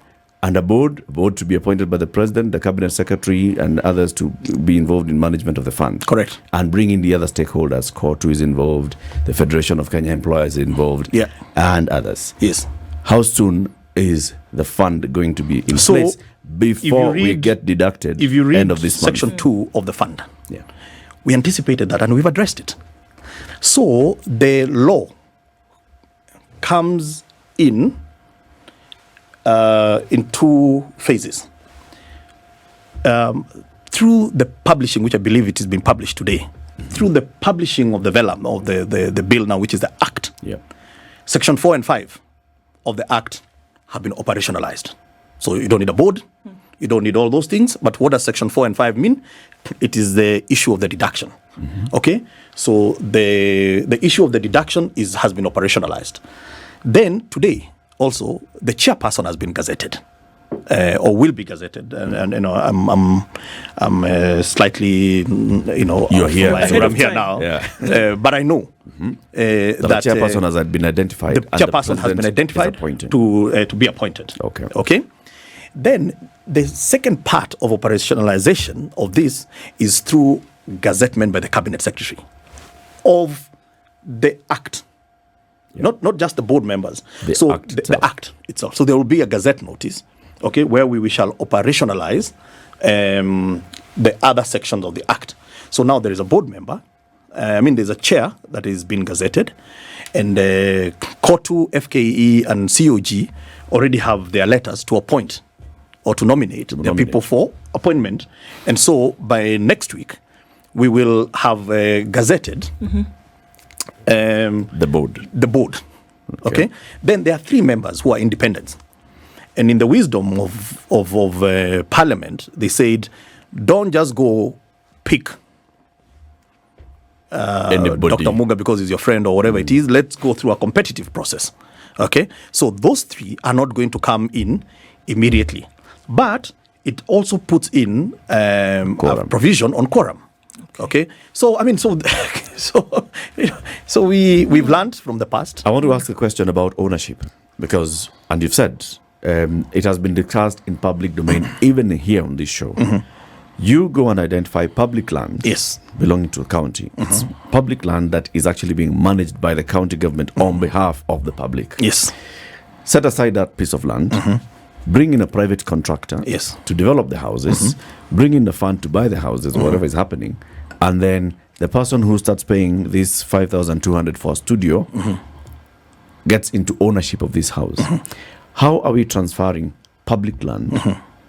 and a board to be appointed by the president, the cabinet secretary, and others to be involved in management of the fund. Correct. And bring in the other stakeholders. Kotu is involved, the Federation of Kenya Employers is involved, and others. Yes. How soon is the fund going to be in place before we get deducted? If you read end of this section month? 2 of the fund, we anticipated that and we've addressed it. So the law comes in 2 phases. Through the publishing, which I believe it is being published today, through the publishing of the vellum of the bill now, which is the Act, Section 4 and 5 of the Act have been operationalized. So you don't need a board, you don't need all those things, but what does Section 4 and 5 mean? It is the issue of the deduction. Okay? So the issue of the deduction has been operationalized. Then today, also, the chairperson has been gazetted, or will be gazetted, and you know, I'm slightly, you know, you're here, so I'm here now, but I know that the chairperson has been identified. The chairperson has been identified to be appointed. Okay. Then the second part of operationalization of this is through gazettement by the cabinet secretary of the Act. Not just the board members. The Act itself. So there will be a gazette notice, okay, where we shall operationalize the other sections of the Act. So now there is a board member. There's a chair that is being gazetted, and Kotu, FKE, and COG already have their letters to appoint or to nominate their people for appointment. And so by next week, we will have gazetted the board. Okay. Then there are 3 members who are independents, and in the wisdom of Parliament, they said, don't just go pick Dr. Muga because he's your friend or whatever it is. Let's go through a competitive process. Okay. So those 3 are not going to come in immediately, but it also puts in a provision on quorum. Okay, so we've learned from the past. I want to ask a question about ownership, because, and you've said it has been discussed in public domain, even here on this show. You go and identify public land belonging to a county. It's public land that is actually being managed by the county government on behalf of the public. Yes. Set aside that piece of land. Bring in a private contractor to develop the houses. Bring in the fund to buy the houses, whatever is happening. And then the person who starts paying this 5,200 for a studio gets into ownership of this house. How are we transferring public land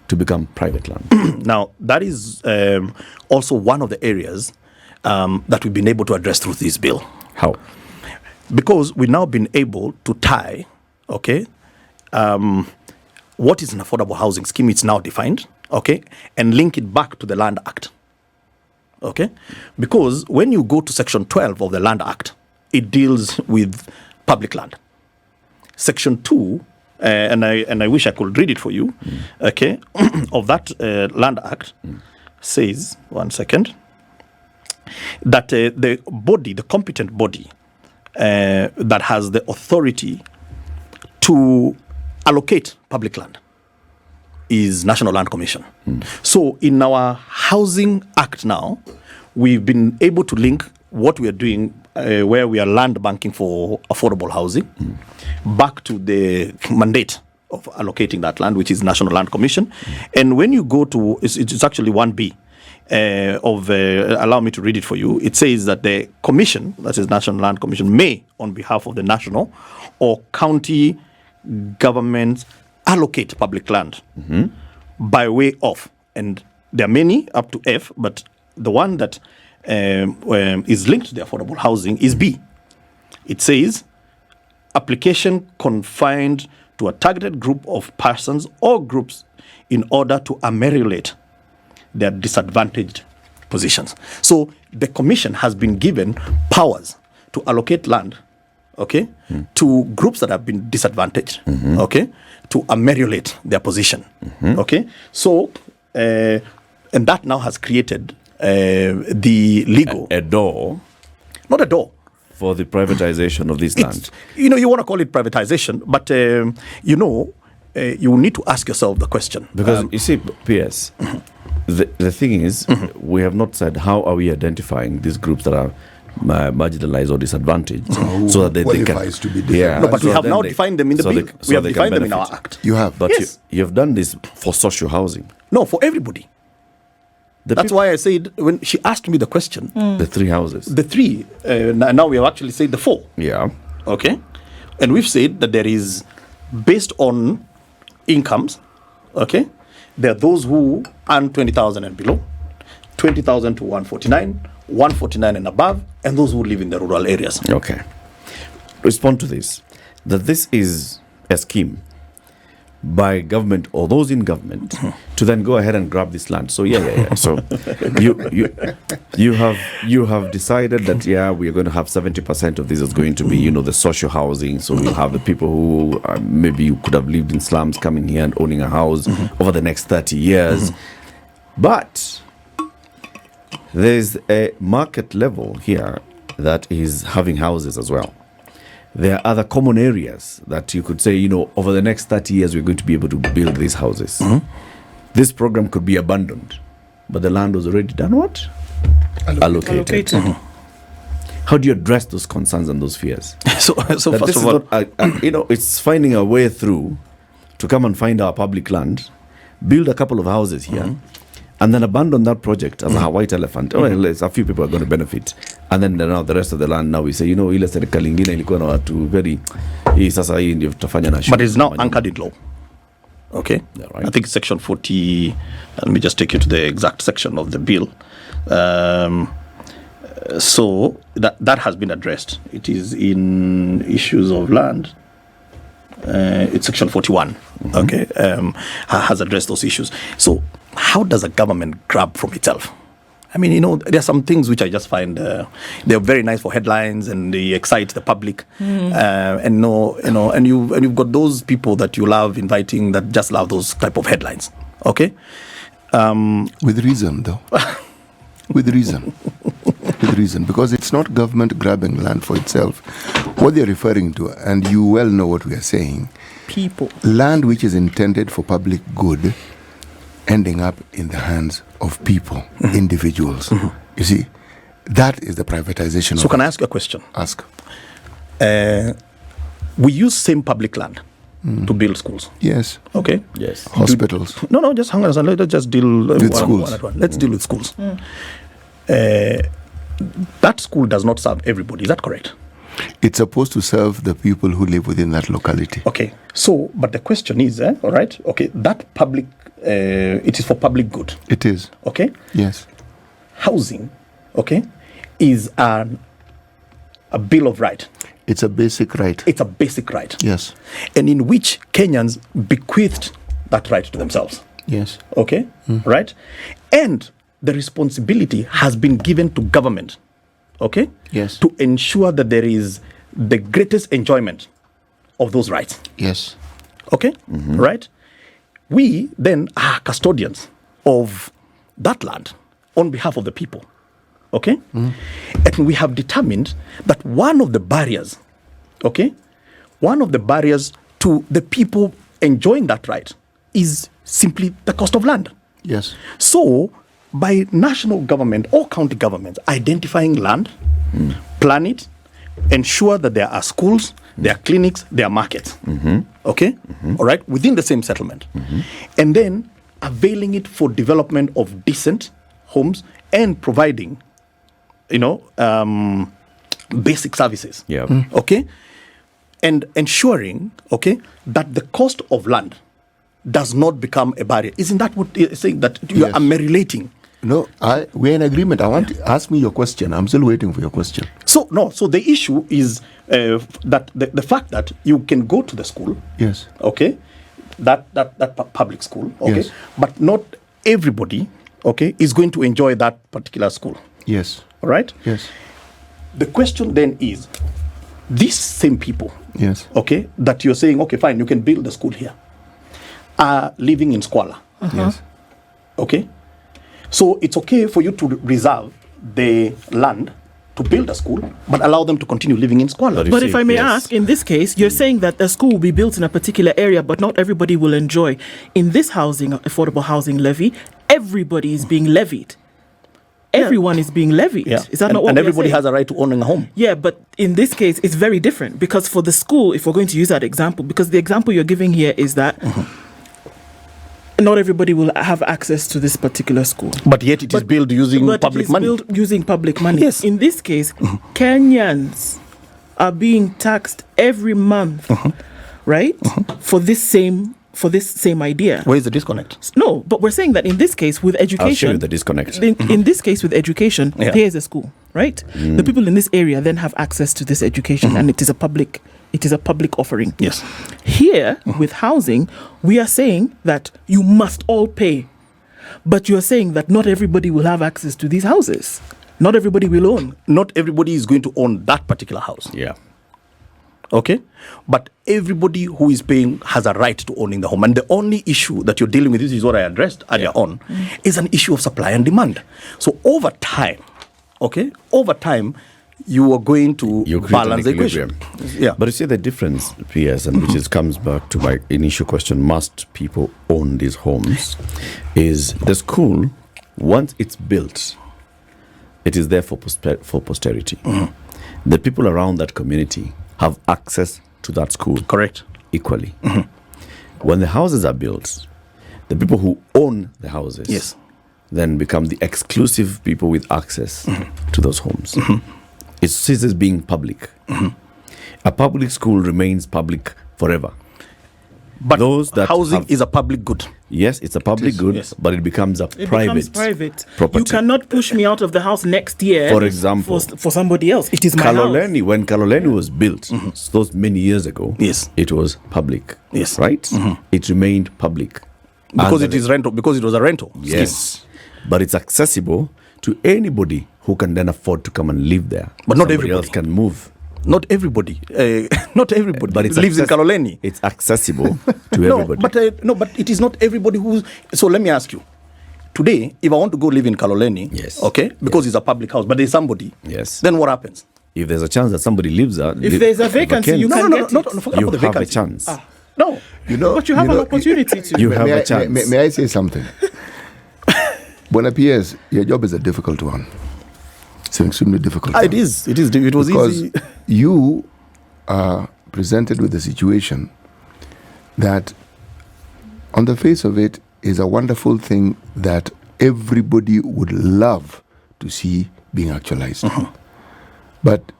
to become private land? Now, that is also one of the areas that we've been able to address through this bill. How? Because we've now been able to tie, what is an affordable housing scheme, it's now defined, and link it back to the Land Act. Okay, because when you go to Section 12 of the Land Act, it deals with public land. Section 2, and I wish I could read it for you, of that Land Act says, one second, that the competent body that has the authority to allocate public land is National Land Commission. So in our Housing Act now, we've been able to link what we are doing where we are land banking for affordable housing back to the mandate of allocating that land, which is National Land Commission. And when you go to, it's actually 1B allow me to read it for you. It says that the commission, that is National Land Commission, may, on behalf of the national or county governments, allocate public land by way of, and there are many up to F, but the one that is linked to the affordable housing is B. It says application confined to a targeted group of persons or groups in order to ameliorate their disadvantaged positions. So the commission has been given powers to allocate land, okay, to groups that have been disadvantaged, okay, to ameliorate their position, okay. So, and that now has created the legal A door not a door for the privatization of this land. You want to call it privatization, but you need to ask yourself the question Because you see, PS, the thing is, we have not said how are we identifying these groups that are marginalized or disadvantaged, so that they can. Qualifies to be disadvantaged. No, but we so have then now defined them in the bill. We have they defined can them in our benefit. act. You have. But Yes. you have done this for social housing. No, for everybody. That's why I said when she asked me the question, The 3 houses. the 3. Now we have actually said the 4. Yeah. Okay, and we've said that there is, based on incomes, okay, there are those who earn 20,000 and below, 20,000 to 149, 149 and above, and those who live in the rural areas. Okay. Respond to this. That this is a scheme by government or those in government to then go ahead and grab this land. So yeah. So you have decided that we are going to have 70% of this is going to be the social housing. So we'll have the people who maybe could have lived in slums coming here and owning a house over the next 30 years. But there's a market level here that is having houses as well. There are other common areas that you could say, over the next 30 years, we're going to be able to build these houses. This program could be abandoned, but the land was already done what? Allocated. How do you address those concerns and those fears? So That first this of is all, not, it's finding a way through to come and find our public land, build a couple of houses here, and then abandon that project as a white elephant. Well, a few people are going to benefit, and then now the rest of the land, now we say, ile serikali ingine ilikuwa na watu very hii sasa hii ndio tutafanya na but it's now anchored in law. Okay, right. I think section 40. Let me just take you to the exact section of the bill. So that has been addressed. It is in issues of land. It's section 41. Okay, has addressed those issues. So how does a government grab from itself? I mean, there are some things which I just find they're very nice for headlines and they excite the public. And you've got those people that you love inviting that just love those type of headlines. Okay, With reason, though. With reason. With reason. Because it's not government grabbing land for itself. What they're referring to, and you well know what we are saying, People. land which is intended for public good ending up in the hands of people, individuals. You see, that is the privatization so of can I ask you a question? Ask. We use same public land to build schools. Yes. Okay. Yes. Hospitals. No, just hang on a second. Let's just deal With one schools. at one. Let's deal with schools. That school does not serve everybody. Is that correct? It's supposed to serve the people who live within that locality. Okay. So, but the question is, all right, okay, that public, it is for public good. It is. Okay. Yes. Housing, okay, is a bill of right. It's a basic right. It's a basic right. Yes. And in which Kenyans bequeathed that right to themselves. Yes. Okay, right? And the responsibility has been given to government, okay? Yes. To ensure that there is the greatest enjoyment of those rights, Yes. okay? Right? We then are custodians of that land on behalf of the people, okay? And we have determined that one of the barriers, okay? One of the barriers to the people enjoying that right is simply the cost of land. Yes. So, by national government or county governments identifying land, plan it, ensure that there are schools, there are clinics, there are markets, okay? All right, within the same settlement. And then availing it for development of decent homes and providing, basic services. Yeah. Okay? And ensuring, okay, that the cost of land does not become a barrier. Isn't that what you're saying? That you Yes. are ameliorating? No, we're in agreement. I want to ask me your question. I'm still waiting for your question. So the issue is that the fact that you can go to the school, Yes. okay, that public school, okay, Yes. but not everybody, okay, is going to enjoy that particular school. Yes. All right. Yes. The question then is, these same people, Yes. okay, that you're saying, okay, fine, you can build the school here, are living in squalor. Yes. Okay? So it's okay for you to reserve the land to build a school, but allow them to continue living in squalor. But if I may ask, in this case, you're saying that a school will be built in a particular area, but not everybody will enjoy. In this housing, affordable housing levy, everybody is being levied. Everyone is being levied. Yeah. Is that not what and we're everybody saying? has a right to own a home. Yeah, but in this case, it's very different because for the school, if we're going to use that example, because the example you're giving here is that not everybody will have access to this particular school. But yet it is built using But public it is money. built using public money. Yes. In this case, Kenyans are being taxed every month, right? For this same idea. Where is the disconnect? No, but we're saying that in this case with education, I'll show you the disconnect. in this case with education, Yeah. here's a school, right? The people in this area then have access to this education, and it is a public offering. Yes. Here with housing, we are saying that you must all pay, but you are saying that not everybody will have access to these houses. Not everybody will own. Not everybody is going to own that particular house. Yeah. Okay? But everybody who is paying has a right to owning the home. And the only issue that you're dealing with, this is what I addressed earlier on, is an issue of supply and demand. So over time, you are going to You create balance an the equation. equilibrium. Yeah. But you see the difference, PS, and which is comes back to my initial question: must people own these homes? Is the school, once it's built, it is there for posterity. The people around that community have access to that school Correct. equally. When the houses are built, the people who own the houses Yes. then become the exclusive people with access to those homes. It ceases being public. A public school remains public forever. But Those that housing have- is a public good. Yes, it's a public good, yes. but it becomes a It private becomes private. property. You cannot push me out of the house next year. For example, for somebody else. It is my house. Kaloleni, when Kaloleni was built, those many years ago, Yes. it was public. Yes. Right? It remained public. Because Under it is rental, because it was a rental. Yes. But it's accessible to anybody who can then afford to come and live there. But not Somebody everybody. else can move. Not everybody. Not everybody. But it's lives in access- Kaloleni. It's accessible to No, everybody. but it is not everybody who's. So let me ask you. Today, if I want to go live in Kaloleni, Yes. okay, because it's a public house, but there's somebody, Yes. then what happens? If there's a chance that somebody lives there, If there's a vacancy, you can get no, it. forget you about the have a vacancy. chance. No, You know, But you have an opportunity to. You have may a I- chance. May I say something? Buena PS, your job is a difficult one. It's an extremely difficult one. it is. It is. It was Because easy. you are presented with a situation that, on the face of it, is a wonderful thing that everybody would love to see being actualized. But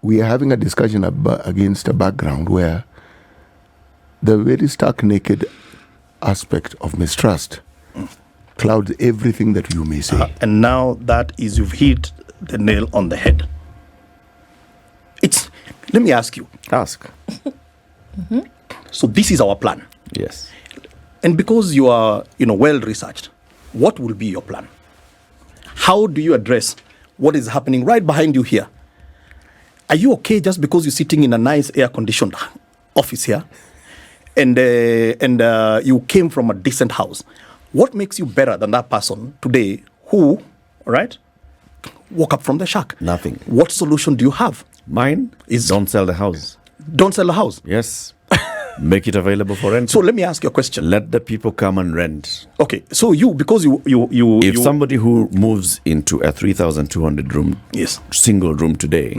we are having a discussion against a background where the very stark naked aspect of mistrust clouds everything that you may say. And now that is, you've hit the nail on the head. It's. Let me ask you. Ask. So this is our plan, Yes. and because you are, well researched, what will be your plan? How do you address what is happening right behind you here? Are you okay just because you're sitting in a nice air-conditioned office here, and you came from a decent house? What makes you better than that person today who, right, woke up from the shack? Nothing. What solution do you have? Mine Is- don't sell the house. Don't sell the house. Yes. Make it available for rent. So let me ask you a question. Let the people come and rent. Okay, so because you If somebody who moves into a 3,200 room Yes. single room today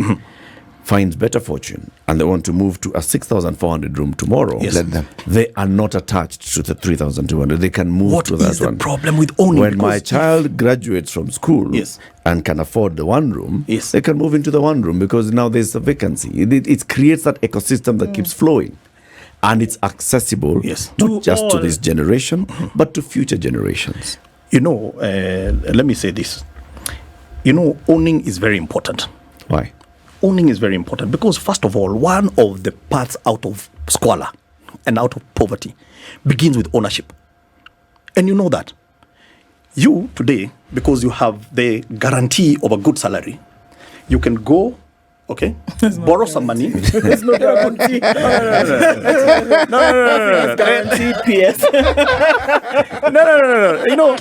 finds better fortune and they want to move to a 6,400 room tomorrow, Yes. Let them. they are not attached to the 3,200. They can move What to that is the one. problem with owning? When my Because child graduates from school Yes. and can afford the one room, Yes. they can move into the one room because now there's a vacancy. It creates that ecosystem that keeps flowing. And it's accessible Yes. not To just to all. this generation, but to future generations. let me say this. Owning is very important. Why? Owning is very important because, first of all, one of the paths out of squalor and out of poverty begins with ownership. And you know that. You, today, because you have the guarantee of a good salary, you can go Okay, borrow some money. There's no guarantee. No. Guaranteed PS. No. You know,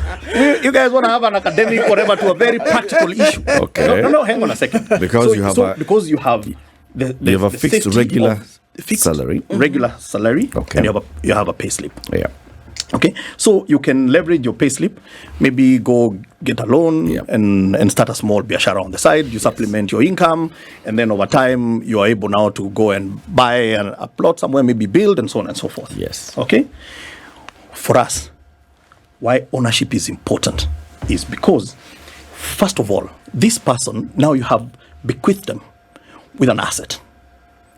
you guys want to have an academic whatever to a very practical issue. Okay. No. Hang on a second. Because you have a fixed safety regular of fixed salary. Regular salary. Okay. And you have a pay slip. Yeah. Okay, so you can leverage your payslip, maybe go get a loan and start a small biashara on the side. You supplement your income, and then over time you are able now to go and buy a plot somewhere, maybe build, and so on and so forth. Yes. Okay. For us, why ownership is important is because, first of all, this person now you have bequeathed them with an asset.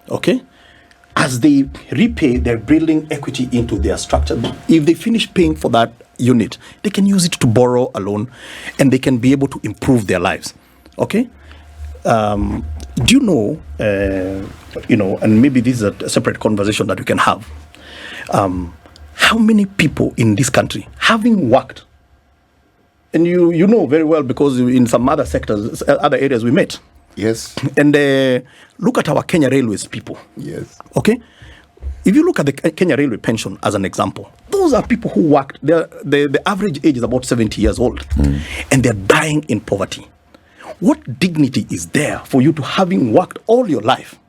Okay. As they repay, they're building equity into their structure. If they finish paying for that unit, they can use it to borrow a loan, and they can be able to improve their lives. Okay? Do you know, and maybe this is a separate conversation that we can have, how many people in this country, having worked, and you know very well because in some other sectors, other areas we met, Yes. and look at our Kenya Railways people. Yes. Okay? If you look at the Kenya Railway pension as an example, those are people who worked. The average age is about 70 years old, and they're dying in poverty. What dignity is there for you to having worked all your life?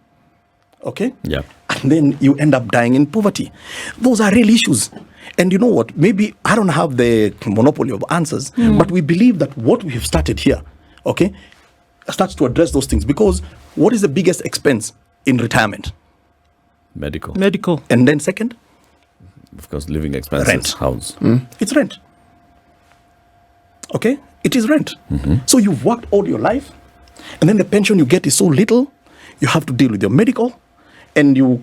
Okay? Yeah. And then you end up dying in poverty. Those are real issues. And you know what? Maybe I don't have the monopoly of answers, but we believe that what we have started here, okay, starts to address those things. Because what is the biggest expense in retirement? Medical. And then second? Of course, living expenses. Rent. House. It's rent. Okay? It is rent. So you've worked all your life, and then the pension you get is so little, you have to deal with your medical, and you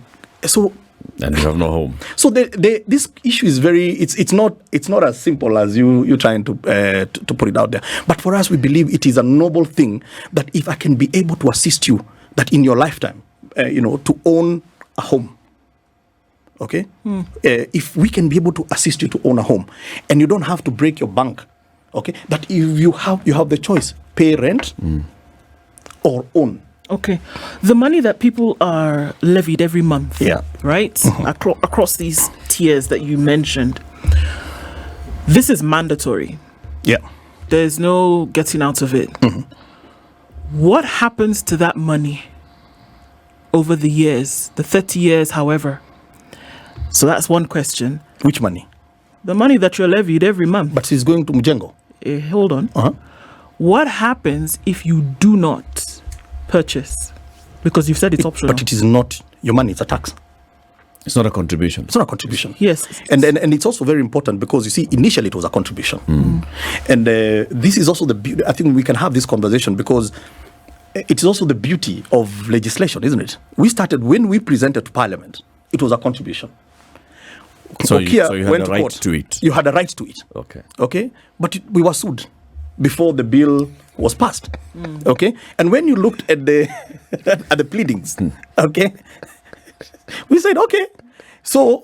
have no home. So this issue is it's not as simple as you trying to put it out there. But for us, we believe it is a noble thing that if I can be able to assist you, that in your lifetime, to own a home. Okay, if we can be able to assist you to own a home, and you don't have to break your bank. Okay, that if you have the choice, pay rent or own. Okay, the money that people are levied every month, right, across these tiers that you mentioned, this is mandatory. Yeah, there's no getting out of it. What happens to that money over the years, the 30 years, however? So that's one question. Which money? The money that you're levied every month. But it's going to Mjengo. Hold on. What happens if you do not purchase? Because you've said it's optional. But it is not your money, it's a tax. It's not a contribution. It's not a contribution. Yes. And it's also very important because you see, initially it was a contribution. And this is also the beauty. I think we can have this conversation because it is also the beauty of legislation, isn't it? We started, when we presented to Parliament, it was a contribution. So you had a right to it. You had a right to it. Okay. But we were sued before the bill was passed. Okay. And when you looked at the at the pleadings, okay, we said okay. So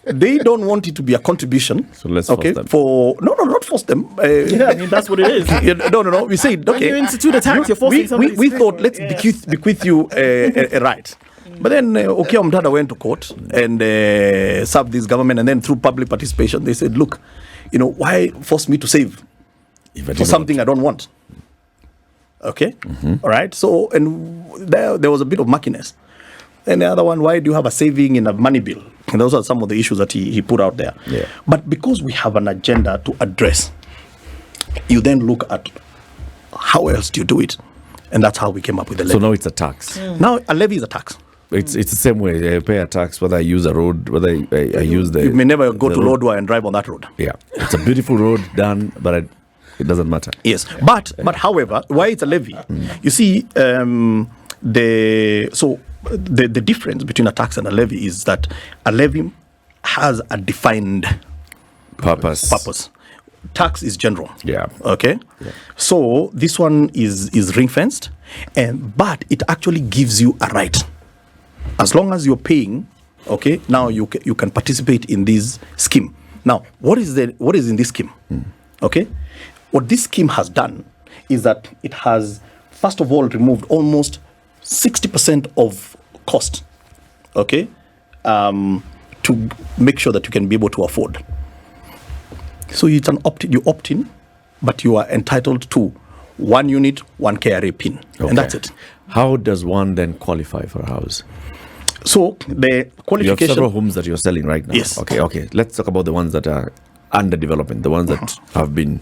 they don't want it to be a contribution. So let's force them. Not force them. I mean that's what it is. No. We said okay. When you institute a tax, you're forcing somebody. We thought let's bequeath you a right. But then Okoh Mtada went to court and served this government, and then through public participation, they said, look, why force me to save for something I don't want? Okay? All right? So, and there was a bit of murkiness. And the other one, why do you have a saving in a money bill? And those are some of the issues that he put out there. Yeah. But because we have an agenda to address, you then look at how else do you do it? And that's how we came up with the levy. So now it's a tax. Now a levy is a tax. It's the same way. I pay a tax whether I use a road, whether I use the... You may never go to Lodwar and drive on that road. Yeah. It's a beautiful road done, but it doesn't matter. Yes. But however, why it's a levy? You see, the difference between a tax and a levy is that a levy has a defined purpose. Tax is general. Yeah. Okay. Yeah. So this one is ring fenced, but it actually gives you a right. As long as you're paying, okay, now you can participate in this scheme. Now, what is in this scheme? Okay, what this scheme has done is that it has, first of all, removed almost 60% of cost, okay, to make sure that you can be able to afford. So it's an you opt in, but you are entitled to 1 unit, 1 KRA PIN, and that's it. How does one then qualify for a house? So the qualification... You have several homes that you're selling right now. Yes. Okay. Let's talk about the ones that are under development, the ones that have been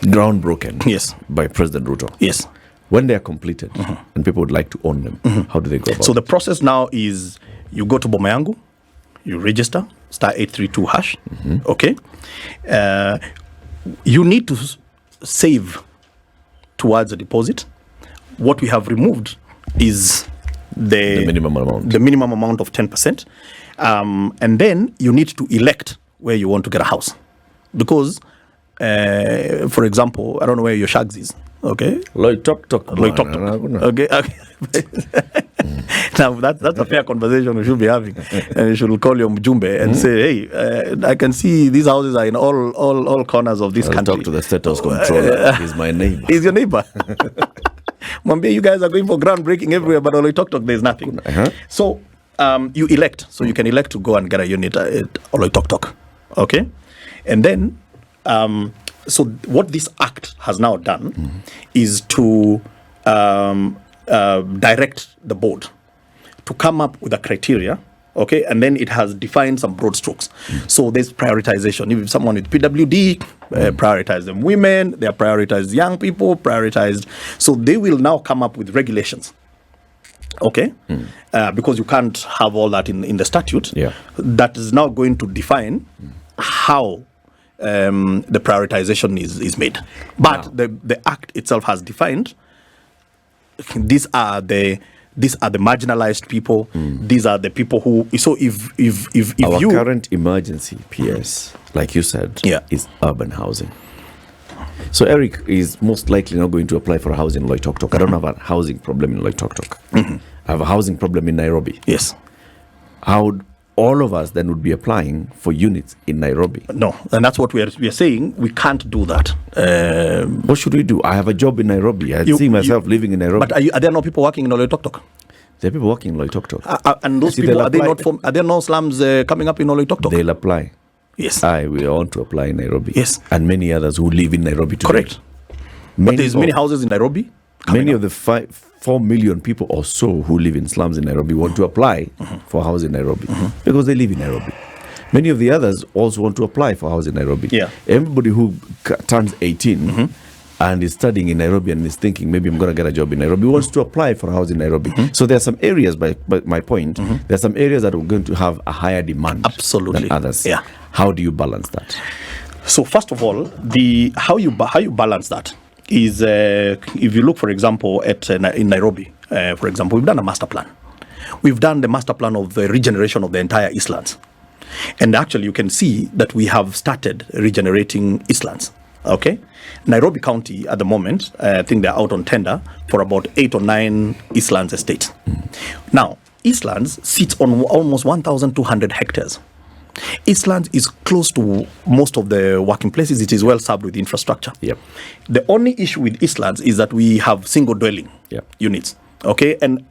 groundbroken Yes. by President Ruto. Yes. When they are completed and people would like to own them, how do they go about So it? the process now is you go to Boma Yangu, you register, *832#, okay? You need to save towards a deposit. What we have removed is the minimum amount. The minimum amount of 10%. And then you need to elect where you want to get a house. Because, for example, I don't know where your shags is. Okay. Loitoktok. Okay. Now that's a fair conversation we should be having, and you should call your Mjumbe and say, hey, I can see these houses are in all corners of this country. Talk to the status controller. He's my neighbor. He's your neighbor. Mwambie, you guys are going for groundbreaking everywhere, but Oloitoktok there's nothing. So you elect. So you can elect to go and get a unit at Oloitoktok. Okay, and then. So what this act has now done is to direct the board to come up with a criteria, okay, and then it has defined some broad strokes. So there's prioritization. If someone with PWD, prioritize them women, they are prioritized young people, prioritized. So they will now come up with regulations, okay, because you can't have all that in the statute. Yeah. That is now going to define how the prioritization is made. But the act itself has defined these are the marginalized people. These are the people who. So if our you current emergency PS, like you said, is urban housing. So Eric is most likely not going to apply for a house in Loitoktok. I don't have a housing problem in Loitoktok. I have a housing problem in Nairobi. Yes. How all of us then would be applying for units in Nairobi? No, and that's what we are saying. We can't do that. What should we do? I have a job in Nairobi. I see myself living in Nairobi. But are there no people working in Oloitoktok? There are people working in Loitoktok. And those people, are there no slums coming up in Oloitoktok? They'll apply. Yes. We want to apply in Nairobi. Yes. And many others who live in Nairobi today. Correct. But there's many houses in Nairobi. Many of the 4 million people or so who live in slums in Nairobi want to apply for a house in Nairobi because they live in Nairobi. Many of the others also want to apply for a house in Nairobi. Yeah. Everybody who turns 18 and is studying in Nairobi and is thinking maybe I'm going to get a job in Nairobi wants to apply for a house in Nairobi. So there are some areas, by my point, there are some areas that are going to have a higher demand than others. Yeah. How do you balance that? So first of all, how you balance that is if you look, for example, at in Nairobi, for example, we've done a master plan. We've done the master plan of the regeneration of the entire Eastlands. And actually, you can see that we have started regenerating Eastlands. Okay? Nairobi County, at the moment, I think they're out on tender for about 8 or 9 Eastlands estates. Now, Eastlands sits on almost 1,200 hectares. Eastlands is close to most of the working places. It is well served with infrastructure. Yep. The only issue with Eastlands is that we have single dwelling units. Okay, and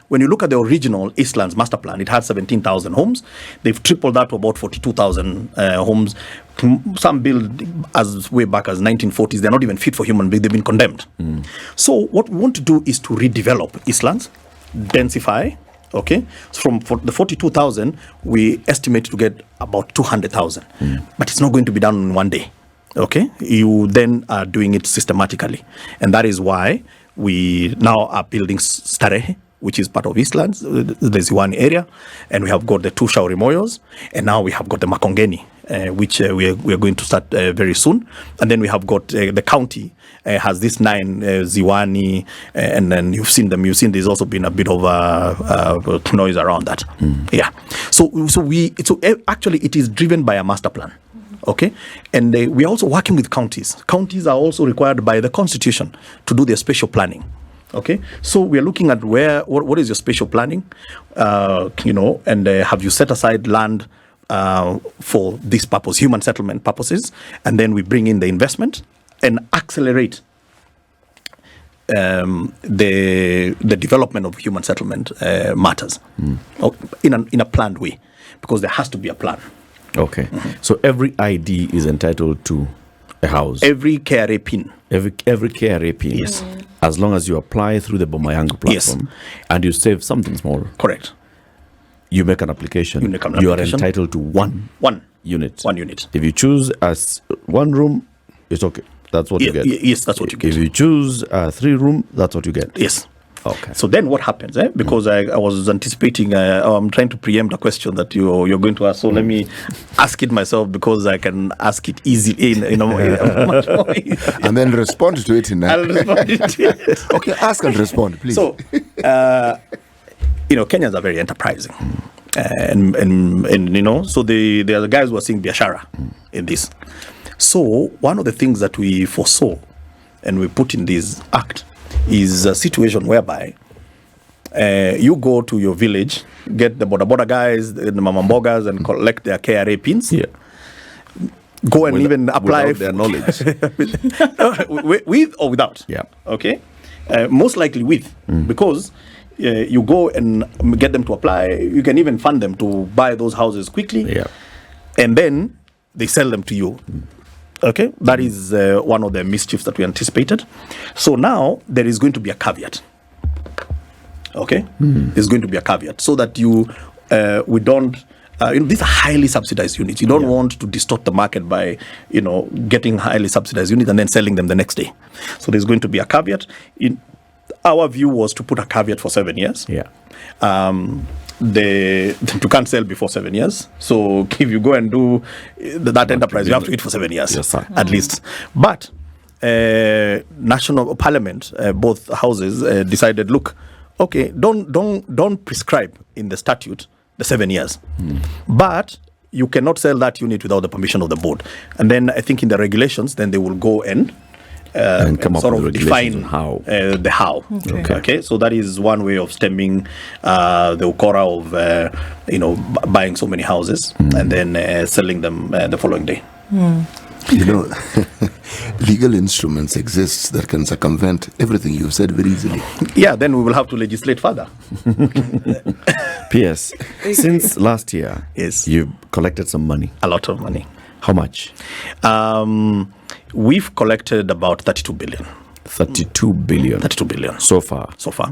when you look at the original Eastlands master plan, it had 17,000 homes. They've tripled that to about 42,000 homes. Some built as way back as 1940s. They're not even fit for human beings. They've been condemned. So what we want to do is to redevelop Eastlands, densify. Okay, so from the 42,000, we estimate to get about 200,000. But it's not going to be done in one day. Okay, you then are doing it systematically. And that is why we now are building Starehe, which is part of Eastlands, the Ziwani area. And we have got the 2 Shauri Moyos. And now we have got the Makongeni, which we are going to start very soon. And then we have got the county has this 9 Ziwani, and then you've seen them. You've seen there's also been a bit of noise around that. Yeah. So actually it is driven by a master plan. Okay, and we are also working with counties. Counties are also required by the Constitution to do their spatial planning. Okay, so we are looking at what is your spatial planning, and have you set aside land for this purpose, human settlement purposes, and then we bring in the investment and accelerate the development of human settlement matters in a planned way, because there has to be a plan. Okay. So every ID is entitled to a house. Every KRA pin. Every KRA pin. Yes. As long as you apply through the Bomayangu platform and you save something small. Correct. You make an application. You are entitled to one unit. One unit. If you choose as 1 room, it's okay. That's what you get. Yes, that's what you get. If you choose 3 room, that's what you get. Yes. Okay. So then what happens? Because I was anticipating, I'm trying to preempt a question that you're going to ask. So let me ask it myself, because I can ask it easily much more easy. And then respond to it in that. I'll respond to it. Okay, ask and respond, please. So, Kenyans are very enterprising. And so they are the guys who are seeing biashara in this. So one of the things that we foresaw and we put in this act is a situation whereby you go to your village, get the boda guys, the mamambogas, and collect their KRA pins. Yeah. Go and even apply their knowledge. with or without. Yeah. Okay. Most likely with, because you go and get them to apply. You can even fund them to buy those houses quickly. Yeah. And then they sell them to you. Okay, that is one of the mischiefs that we anticipated. So now there is going to be a caveat. Okay, there's going to be a caveat, so that we don't. These are highly subsidized units. You don't want to distort the market by getting highly subsidized units and then selling them the next day. So there's going to be a caveat. Our view was to put a caveat for 7 years. Yeah. You can't sell before 7 years. So if you go and do that enterprise, you have to wait for 7 years, yes, sir. at least. But national parliament, both houses decided, look, okay, don't prescribe in the statute the 7 years, but you cannot sell that unit without the permission of the board. And then I think in the regulations, then they will go and come up sort with of define how. The how. Okay. So that is one way of stemming the ukora of buying so many houses and then selling them the following day. Legal instruments exist that can circumvent everything you've said very easily. Yeah, then we will have to legislate further. P.S. Since last year, Yes. you collected some money. A lot of money. How much? We've collected about 32 billion. 32 billion. 32 billion. So far.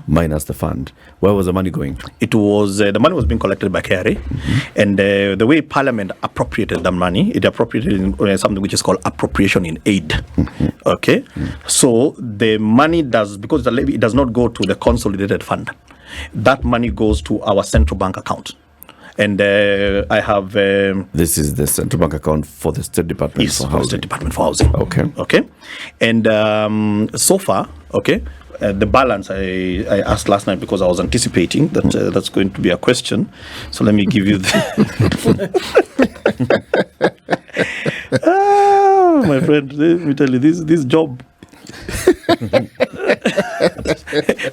Minus the fund. Where was the money going to? It was, the money was being collected by KRA. And the way Parliament appropriated the money, it appropriated in something which is called appropriation in aid. Okay? So the money because the levy, it does not go to the consolidated fund. That money goes to our central bank account. And I have... this is the central bank account for the State Department for Housing. State Department for Housing. Okay. And so far, the balance I asked last night because I was anticipating that that's going to be a question. So let me give you my friend, let me tell you, this job...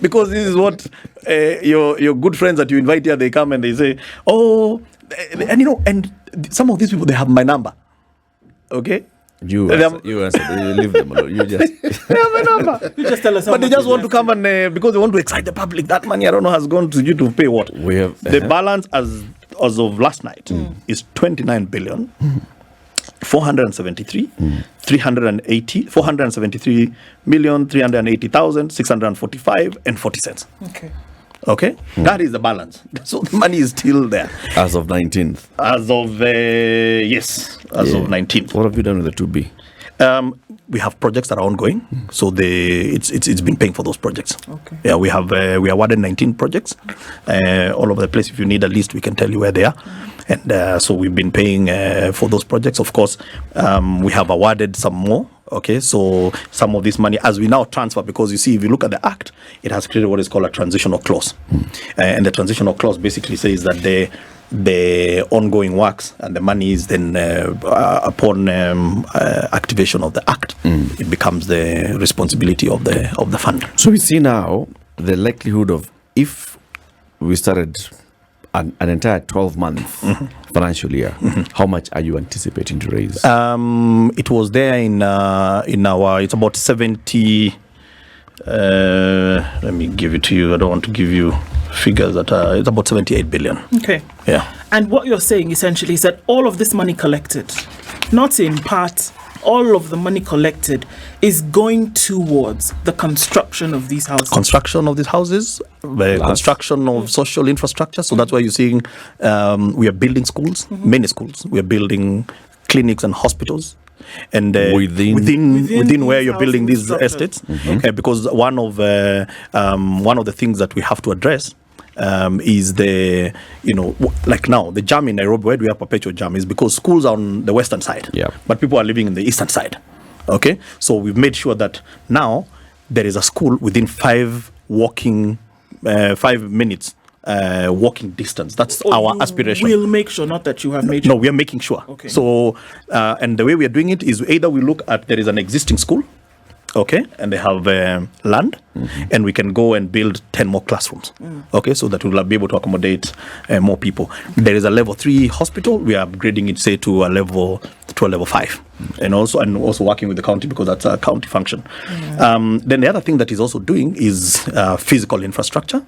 because this is what your good friends that you invite here, they come and they say, and some of these people, they have my number. Okay, you leave them alone. You just they have my number. You just tell us. But they just want to come and because they want to excite the public. That money, I don't know, has gone to you to pay what. We have the balance as of last night is 29 billion. 473 million 380,645 and 40 cents. Okay, that is the balance. So the money is still there as of 19th. As of of 19th. What have you done with the 2B? We have projects that are ongoing, so it's been paying for those projects. Okay. Yeah, we awarded 19 projects all over the place. If you need a list, we can tell you where they are. And so we've been paying for those projects. Of course, we have awarded some more. Okay, so some of this money, as we now transfer, because you see, if you look at the Act, it has created what is called a transitional clause. And the transitional clause basically says that the ongoing works and the money is then upon activation of the Act, it becomes the responsibility of the fund. So we see now the likelihood of, if we started an entire 12-month financial year, how much are you anticipating to raise? It was there in our, it's about 70 Let me give it to you. I don't want to give you figures that are, it's about 78 billion. Okay. Yeah. And what you're saying essentially is that all of this money collected, not in part, all of the money collected is going towards the construction of these houses. Construction of these houses, construction of social infrastructure. So that's why you're seeing we are building schools, many schools. We are building clinics and hospitals. And within where you're building these estates, because one of the things that we have to address is the, like now the jam in Nairobi, where do we have perpetual jam, is because schools are on the western side, but people are living in the eastern side. Okay, so we've made sure that now there is a school within 5 minutes walking distance. That's our aspiration. We'll make sure, not that you have made sure. No, we are making sure. Okay. So, and the way we are doing it is either we look at, there is an existing school, okay, and they have land, and we can go and build 10 more classrooms, okay, so that we'll be able to accommodate more people. There is a level 3 hospital. We are upgrading it, say, to a level 5, and also working with the county, because that's a county function. Then the other thing that is also doing is physical infrastructure.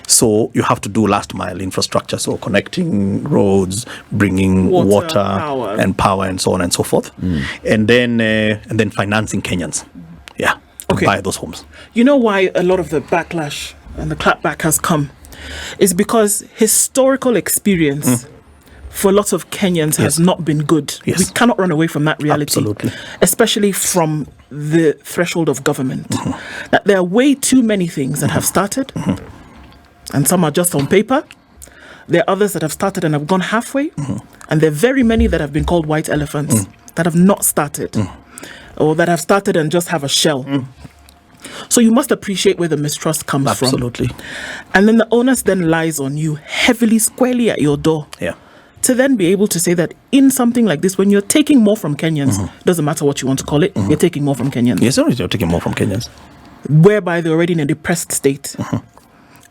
So you have to do last mile infrastructure, so connecting roads, bringing water power, and so on and so forth, and then financing Kenyans, to buy those homes. You know why a lot of the backlash and the clapback has come is because historical experience for lots of Kenyans has not been good. Yes. We cannot run away from that reality. Absolutely. Especially from the threshold of government. That there are way too many things that have started, and some are just on paper. There are others that have started and have gone halfway, and there are very many that have been called white elephants that have not started, or that have started and just have a shell. So you must appreciate where the mistrust comes from. Absolutely. And then the onus then lies on you heavily, squarely at your door. Yeah. To then be able to say that in something like this, when you're taking more from Kenyans, doesn't matter what you want to call it, you're taking more from Kenyans. Yes, you're taking more from Kenyans. Whereby they're already in a depressed state.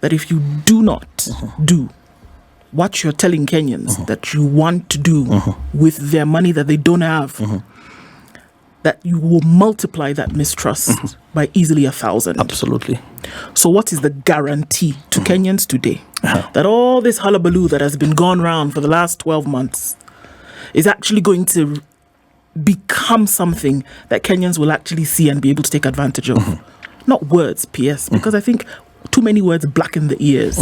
That if you do not do what you're telling Kenyans that you want to do with their money that they don't have, that you will multiply that mistrust by easily 1,000. Absolutely. So what is the guarantee to Kenyans today that all this hullabaloo that has been gone round for the last 12 months is actually going to become something that Kenyans will actually see and be able to take advantage of? Not words, PS, because I think too many words blacken the ears.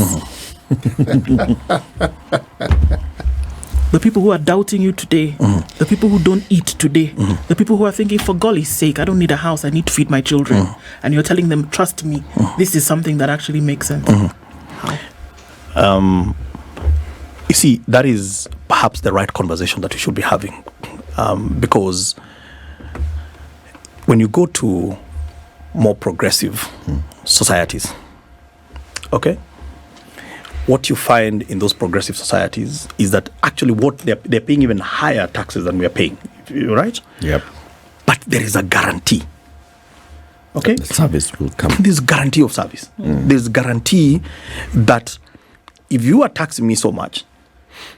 The people who are doubting you today, the people who don't eat today, the people who are thinking, for golly's sake, I don't need a house, I need to feed my children. And you're telling them, trust me, this is something that actually makes sense. You see, that is perhaps the right conversation that we should be having. Because when you go to more progressive societies, okay, what you find in those progressive societies is that actually what they're paying even higher taxes than we are paying, right? Yep. But there is a guarantee. Okay? The service will come. There's guarantee of service. There's guarantee that if you are taxing me so much,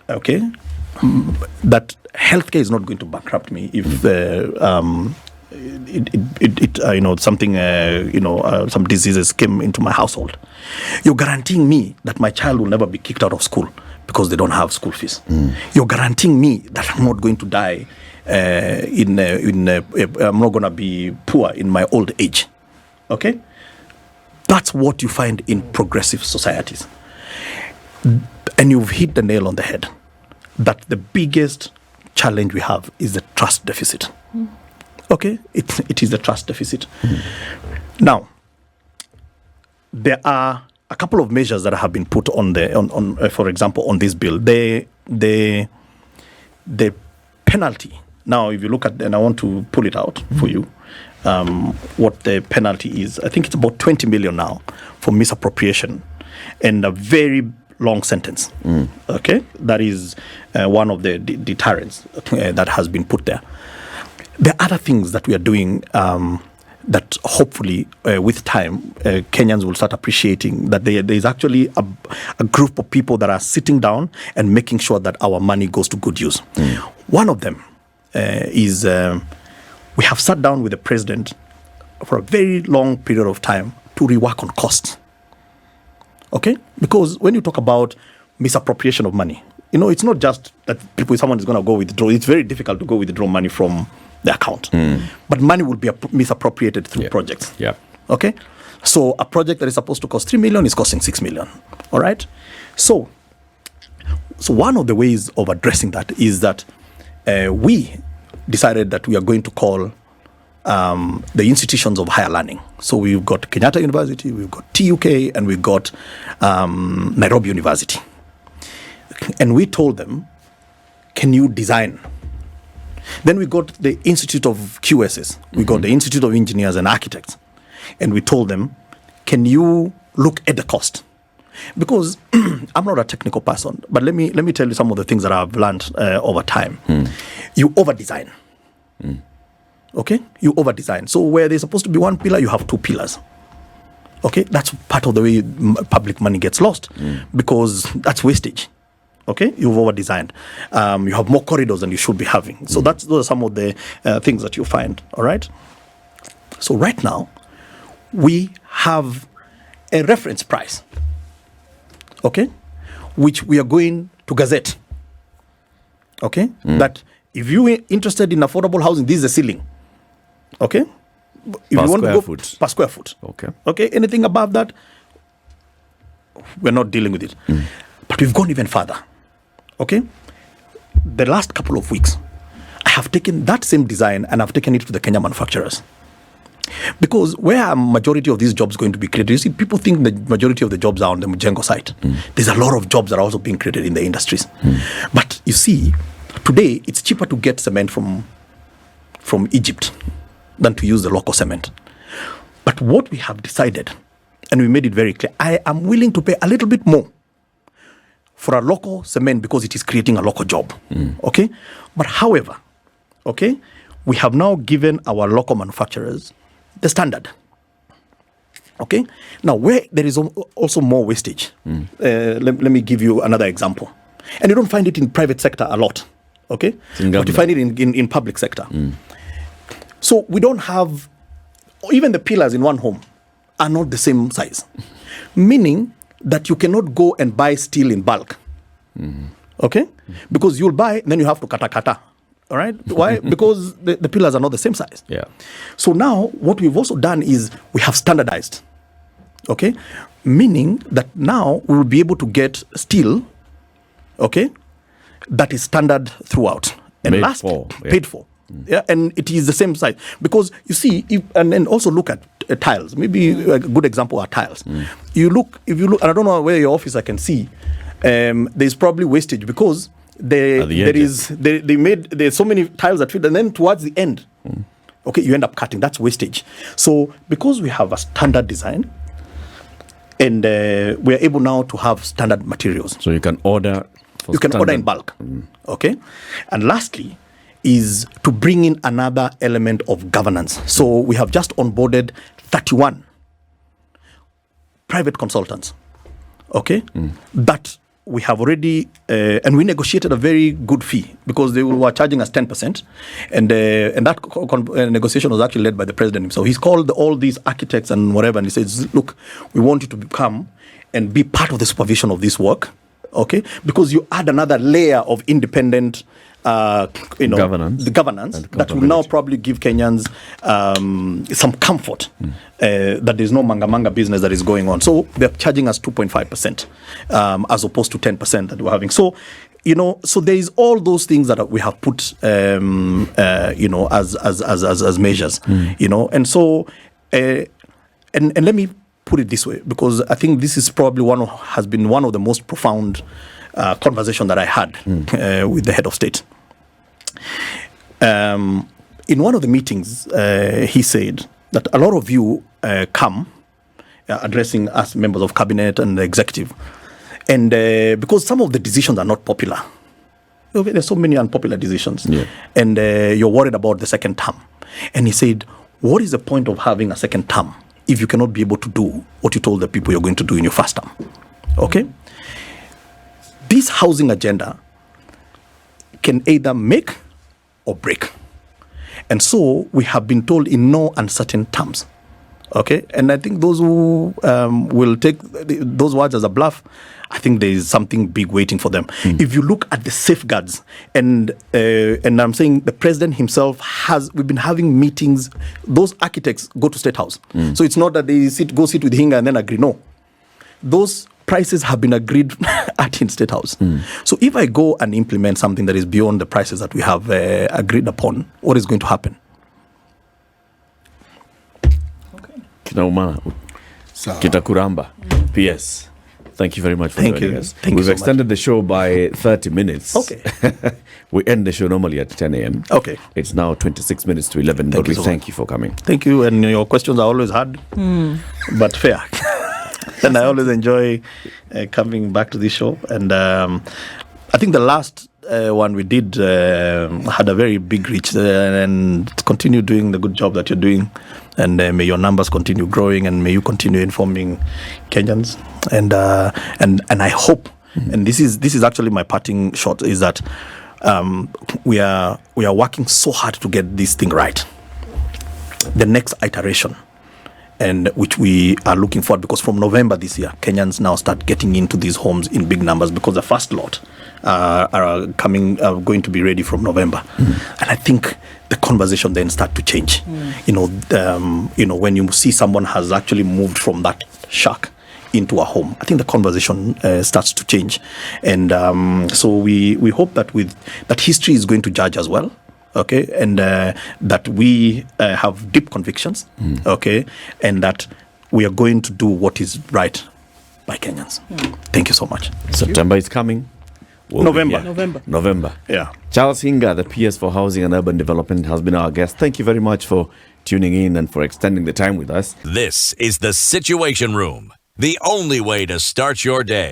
okay, that healthcare is not going to bankrupt me if some diseases came into my household. You're guaranteeing me that my child will never be kicked out of school because they don't have school fees. You're guaranteeing me that I'm not going to die I'm not going to be poor in my old age. Okay? That's what you find in progressive societies. And you've hit the nail on the head. That the biggest challenge we have is the trust deficit. Okay? It is the trust deficit. Now, there are a couple of measures that have been put on for example, on this bill. The penalty. Now, if you look at, and I want to pull it out for you, what the penalty is. I think it's about 20 million now for misappropriation and a very long sentence. Okay? That is one of the deterrents that has been put there. There are other things that we are doing that hopefully with time Kenyans will start appreciating that there is actually a group of people that are sitting down and making sure that our money goes to good use. One of them is we have sat down with the president for a very long period of time to rework on costs. Okay? Because when you talk about misappropriation of money, it's not just that someone is going to go withdraw. It's very difficult to go withdraw money from the account. But money will be misappropriated through projects. Yeah. Okay? So a project that is supposed to cost 3 million is costing 6 million. All right? So one of the ways of addressing that is that we decided that we are going to call the institutions of higher learning. So we've got Kenyatta University, we've got TUK, and we've got Nairobi University. And we told them, can you design? Then we got the Institute of QSs. We got the Institute of Engineers and Architects. And we told them, can you look at the cost? Because I'm not a technical person, but let me tell you some of the things that I've learned over time. You over-design. Okay? You over-design. So where there's supposed to be one pillar, you have 2 pillars. Okay? That's part of the way public money gets lost because that's wastage. Okay? You've over-designed. You have more corridors than you should be having. So those are some of the things that you find. All right? So right now, we have a reference price. Okay? Which we are going to gazette. Okay? That if you are interested in affordable housing, this is the ceiling. Okay? If Per you want to square go foot. per square foot. Okay. Okay? Anything above that, we're not dealing with it. But we've gone even further. Okay? The last couple of weeks, I have taken that same design and I've taken it to the Kenya manufacturers. Because where a majority of these jobs going to be created, you see, people think the majority of the jobs are on the Mujengo site. There's a lot of jobs that are also being created in the industries. But you see, today it's cheaper to get cement from Egypt than to use the local cement. But what we have decided, and we made it very clear, I am willing to pay a little bit more for a local cement because it is creating a local job. Okay? But however, okay, we have now given our local manufacturers the standard. Okay? Now, where there is also more wastage, let me give you another example. And you don't find it in private sector a lot. Okay? But you find it in public sector. So we don't have, even the pillars in one home are not the same size. Meaning that you cannot go and buy steel in bulk. Okay? Because you'll buy, then you have to kata. All right? Why? Because the pillars are not the same size. Yeah. So now what we've also done is we have standardized. Okay? Meaning that now we will be able to get steel, okay, that is standard throughout. And paid for. Yeah, and it is the same size. Because you see, and then also look at tiles. Maybe a good example are tiles. If you look, and I don't know where your office I can see, there's probably wastage because there's so many tiles that fit, and then towards the end, okay, you end up cutting. That's wastage. So because we have a standard design, and we are able now to have standard materials. So you can order. You can order in bulk. Okay, and lastly is to bring in another element of governance. So we have just onboarded 31 private consultants. Okay, that we have already, and we negotiated a very good fee because they were charging us 10%, and that negotiation was actually led by the president himself. He's called all these architects and whatever, and he says, "Look, we want you to come and be part of the supervision of this work, okay? Because you add another layer of independent." Governance. The governance that will now probably give Kenyans some comfort that there's no manga business that is going on. So they're charging us 2.5% as opposed to 10% that we're having. So, so there is all those things that we have put, as measures, and so, and let me put it this way, because I think this is probably has been one of the most profound conversation that I had with the head of state. In one of the meetings, he said that a lot of you come addressing us members of cabinet and the executive, and because some of the decisions are not popular. Okay, there's so many unpopular decisions, and you're worried about the second term. And he said, what is the point of having a second term if you cannot be able to do what you told the people you're going to do in your first term? Okay? This housing agenda can either make or break. And so we have been told in no uncertain terms Okay, and I think those who will take those words as a bluff, I think there is something big waiting for them. If you look at the safeguards, and I'm saying the president himself we've been having meetings. Those architects go to State House, so it's not that they go sit with Hinga and then agree. No, those prices have been agreed at in State House. So if I go and implement something that is beyond the prices that we have agreed upon, what is going to happen? Kinaumana, Kitakuramba. PS. Thank you very much for joining us. Thank you We've so extended the show by 30 minutes. Okay. We end the show normally at 10 a.m. Okay. It's now 26 minutes to 11, but we thank you for coming. Thank you, and your questions are always hard, but fair. And I always enjoy coming back to this show. And I think the last one we did had a very big reach, and continue doing the good job that you're doing. And may your numbers continue growing, and may you continue informing Kenyans. And I hope, and this is actually my parting shot, is that we are working so hard to get this thing right. The next iteration, and which we are looking for, because from November this year, Kenyans now start getting into these homes in big numbers, because the first lot are going to be ready from November. And I think the conversation then start to change. When you see someone has actually moved from that shack into a home, I think the conversation starts to change. And so we hope that that history is going to judge as well. Okay, and that we have deep convictions, okay, and that we are going to do what is right by Kenyans. Thank you so much. September is coming. November. Yeah. Charles Hinga, the PS for Housing and Urban Development, has been our guest. Thank you very much for tuning in and for extending the time with us. This is the Situation Room, the only way to start your day.